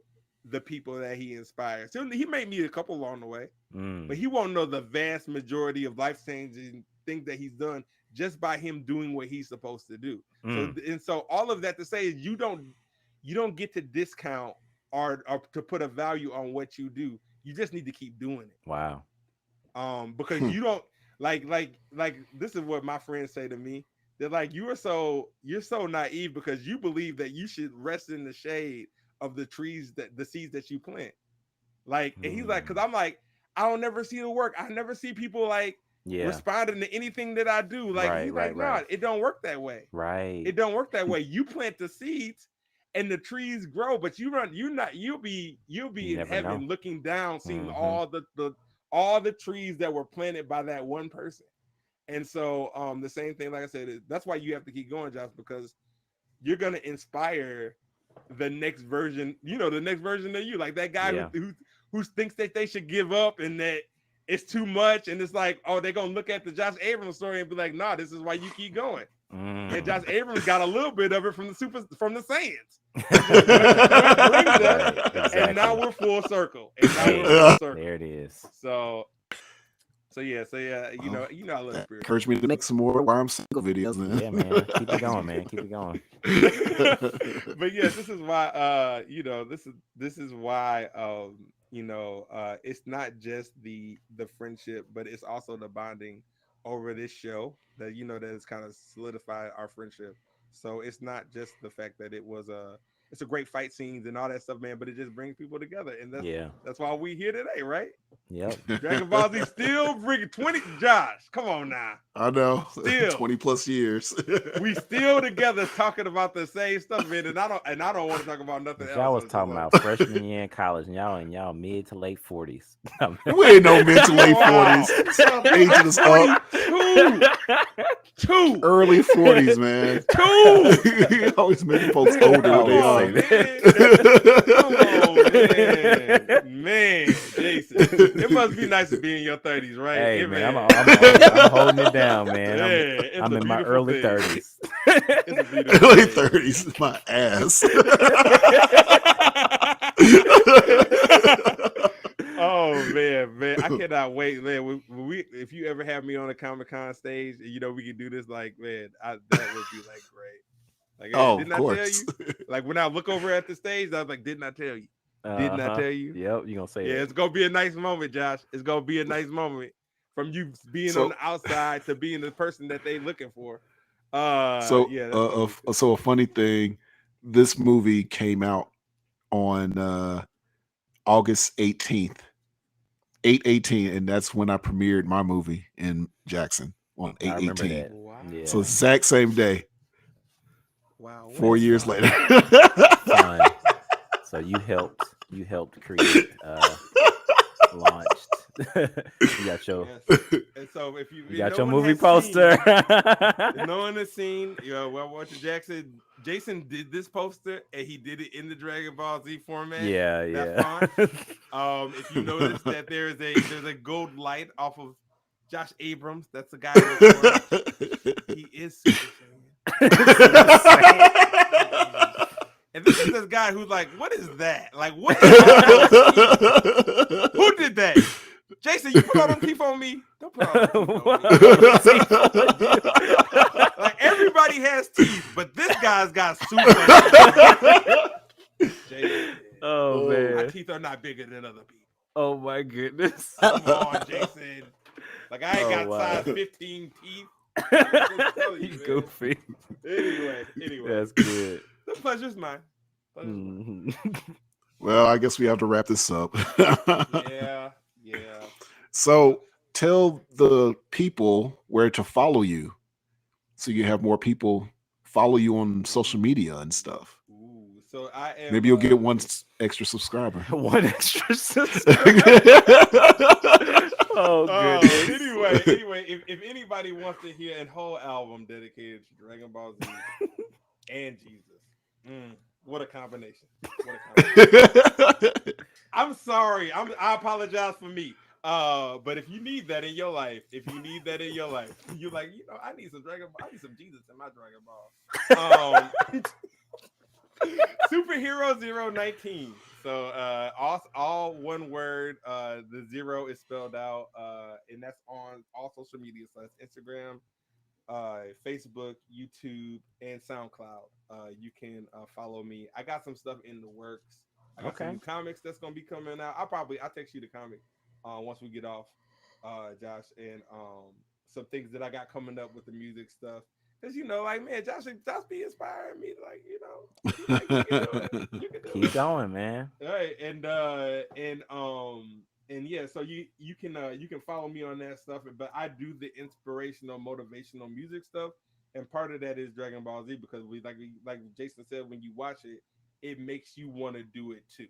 the people that he inspires. So he may meet a couple along the way, but he won't know the vast majority of life-changing things that he's done just by him doing what he's supposed to do. So all of that to say is you don't get to discount or to put a value on what you do. You just need to keep doing it. Wow. Because you don't like this is what my friends say to me. They're like, you're so naive because you believe that you should rest in the shade of the trees the seeds that you plant. Like, and he's like, because I'm like, I don't never see the work. I never see people like responding to anything that I do. Like, he's like, no, it don't work that way. Right. It don't work that way. You plant the seeds and the trees grow, but you'll be in heaven looking down, seeing all the trees that were planted by that one person. And so the same thing, like I said, that's why you have to keep going, Josh, because you're gonna inspire the next version, the next version of you. Like that guy who thinks that they should give up and that it's too much, and it's like, oh, they're gonna look at the Josh Abrams story and be like, nah, this is why you keep going. And Josh Abrams got a little bit of it from the Saiyans. Exactly. And now we're full circle. There it is. So yeah, you know, I love Spirit. Encourage me to make some more Why I'm Single videos, man. Yeah, man. Keep it going, man. Keep it going. But yeah, this is why this is why it's not just the friendship, but it's also the bonding over this show that that has kind of solidified our friendship. So it's not just the fact that it's a great fight scenes and all that stuff, man, but it just brings people together, and that's why we here today, right? Yep. Dragon Ball Z still bringing 20. Josh, come on now. I know. Still 20 plus years. We still together talking about the same stuff, man. And I don't want to talk about nothing else. Y'all was talking about freshman year in college, and y'all mid to late 40s. We ain't no mid to late 40s. Aging us up. Two. Early 40s, man. Two. Always making folks older than they are. Come on, man, Jason. It must be nice to be in your 30s, right? Hey, man, I'm holding it down, man. I'm in my early 30s. Early 30s is my ass. Oh man, I cannot wait, man. If you ever have me on a Comic-Con stage, we can do this. Like, man, that would be like great. Like, didn't I tell you? Like when I look over at the stage, I was like, didn't I tell you? Didn't I tell you? Yep, you gonna say that. It's gonna be a nice moment, Josh. It's gonna be a nice moment from you being on the outside to being the person that they looking for. So a funny thing, this movie came out on August 18th, 8/18, and that's when I premiered my movie in Jackson on 8/18. Wow. Yeah. So exact same day. Wow. 4 years later. Fun. So you helped create, launched. You got your. And so if you got your movie poster. No one has seen. Walter Jason did this poster, and he did it in the Dragon Ball Z format. Yeah. If you notice that there's a gold light off of Josh Abrams, that's the guy. He is Super Saiyan. And this is this guy who's like, what is that? Like, what? Who did that? Jason, you put all them teeth on me. Don't put all them teeth on me. Like, everybody has teeth, but this guy's got super teeth. Jason, man. My teeth are not bigger than other people. Oh my goodness. Come on, Jason. Like, I ain't got size 15 teeth. You goofy. Anyway. That's good. The pleasure's mine. Well, I guess we have to wrap this up. Yeah. So tell the people where to follow you so you have more people follow you on social media and stuff. Ooh, so I am. Maybe you'll get one extra subscriber. One extra subscriber. Goodness. Anyway, if anybody wants to hear a whole album dedicated to Dragon Ball Z and Jesus, what a combination! I'm sorry. I apologize for me. But if you need that in your life, you're like, I need some Dragon Ball. I need some Jesus in my Dragon Ball. Superhero 019. So all one word. The 0 is spelled out, and that's on all social media sites: Instagram, Facebook, YouTube, and SoundCloud. You can follow me. I got some stuff in the works. I got some new comics that's gonna be coming out. I'll text you the comic once we get off, Josh, and some things that I got coming up with the music stuff. Cause like man, Josh be inspiring me. Like like, you can do it. You can do Keep going, man. All right, and yeah, so you can follow me on that stuff, but I do the inspirational, motivational music stuff, and part of that is Dragon Ball Z because like Jason said, when you watch it, it makes you want to do it too.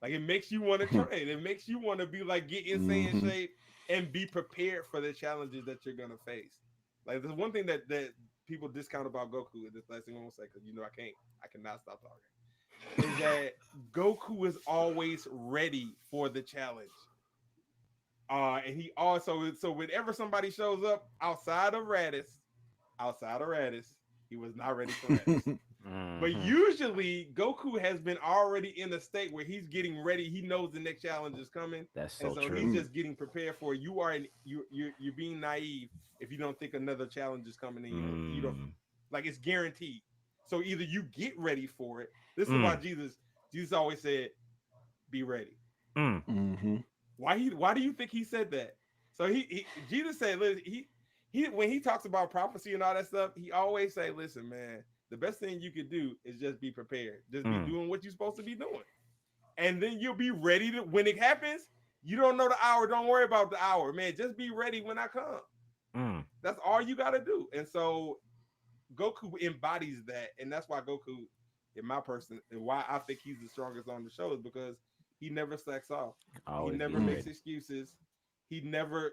Like it makes you want to train. It makes you want to be like get insane shape and be prepared for the challenges that you're gonna face. Like there's one thing that people discount about Goku, and this last thing I want to say because I cannot stop talking, is that Goku is always ready for the challenge. And he also, so whenever somebody shows up outside of Raditz, he was not ready for Raditz. But usually Goku has been already in a state where he's getting ready. He knows the next challenge is coming. That's so, and so true. He's just getting prepared for it. You're being naive if you don't think another challenge is coming in. You don't, like it's guaranteed. So either you get ready for it. This is why Jesus always said, "Be ready." Why do you think he said that? So Jesus said, listen, he when he talks about prophecy and all that stuff, he always say, listen, man, the best thing you could do is just be prepared. Just be doing what you're supposed to be doing. And then you'll be ready to, when it happens, you don't know the hour. Don't worry about the hour, man. Just be ready when I come. That's all you got to do. And so Goku embodies that. And that's why Goku, in my person, and why I think he's the strongest on the show is because he never slacks off. He never makes excuses. He never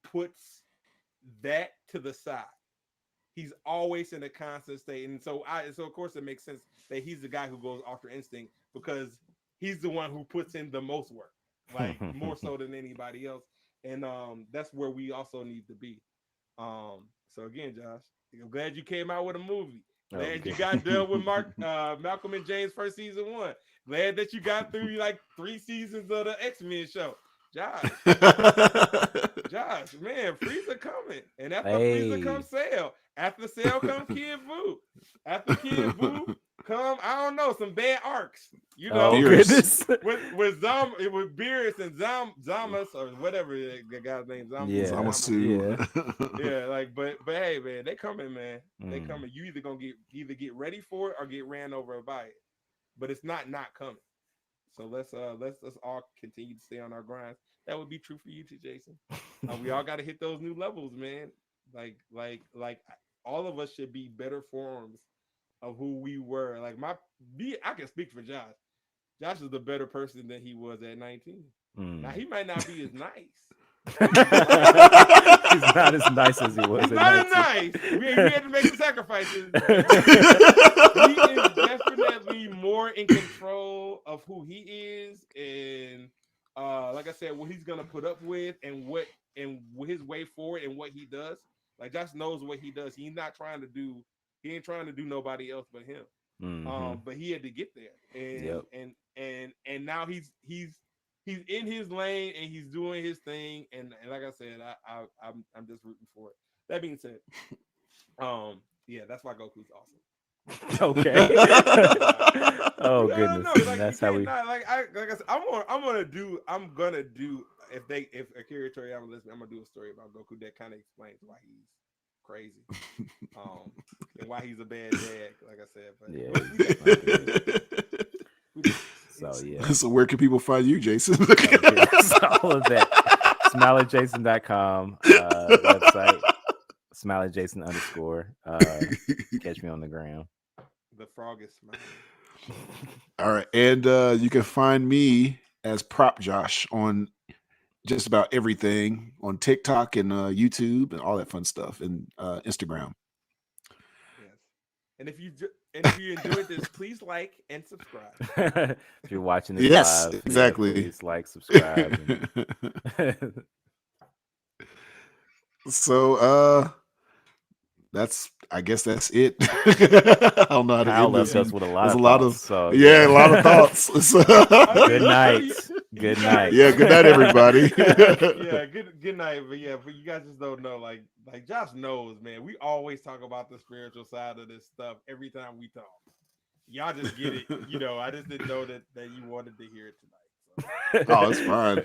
puts that to the side. He's always in a constant state. And so of course it makes sense that he's the guy who goes after instinct because he's the one who puts in the most work, like more so than anybody else. And that's where we also need to be. So again, Josh, I'm glad you came out with a movie. Glad you got done with Malcolm and James first season 1. Glad that you got through like 3 seasons of the X-Men show. Josh, man, Frieza coming. And after Frieza comes Cell. After Cell comes Kid Buu. After Kid Buu come, I don't know, some bad arcs. You know, with Beerus and Zamas or whatever the guy's name is. Zamasu. Yeah, like, but hey, man, they coming, man. They coming. You either gonna get ready for it or get ran over by it. But it's not coming. So let's all continue to stay on our grinds. That would be true for you too, Jason. We all got to hit those new levels, man. Like all of us should be better forms of who we were. I can speak for Josh. Josh is a better person than he was at 19. Now he might not be as nice. He's not as nice as he was. He's not as nice. We had to make some sacrifices. He is definitely more in control of who he is, and like I said, what he's gonna put up with, and his way forward, and what he does. Like Josh knows what he does. He ain't trying to do nobody else but him. But he had to get there, and now he's in his lane and he's doing his thing. And like I said, I'm just rooting for it. That being said, yeah, that's why Goku's awesome. Okay. Oh goodness. Like, that's how we. Like I said, I'm gonna do if Akira Toriyama listens, I'm gonna do a story about Goku that kind of explains why he's crazy, and why he's a bad dad. Like I said, but So yeah. So where can people find you, Jason? All of that. SmileAtJason.com website. SmileAtJason _ catch me on the ground. The frog is smiling. All right, and you can find me as Prop Josh on just about everything on TikTok and YouTube and all that fun stuff, and Instagram. Yes, and if you enjoyed this, please like and subscribe. If you're watching this live, exactly. Please like, subscribe. So I guess that's it. I don't know how to end this. Us with a lot of thoughts, a lot of thoughts. Good night. Good night. Yeah, good night, everybody. Yeah, good night. But you guys just don't know. Like Josh knows, man. We always talk about the spiritual side of this stuff every time we talk. Y'all just get it. I just didn't know that you wanted to hear it tonight. So. Oh, it's fine.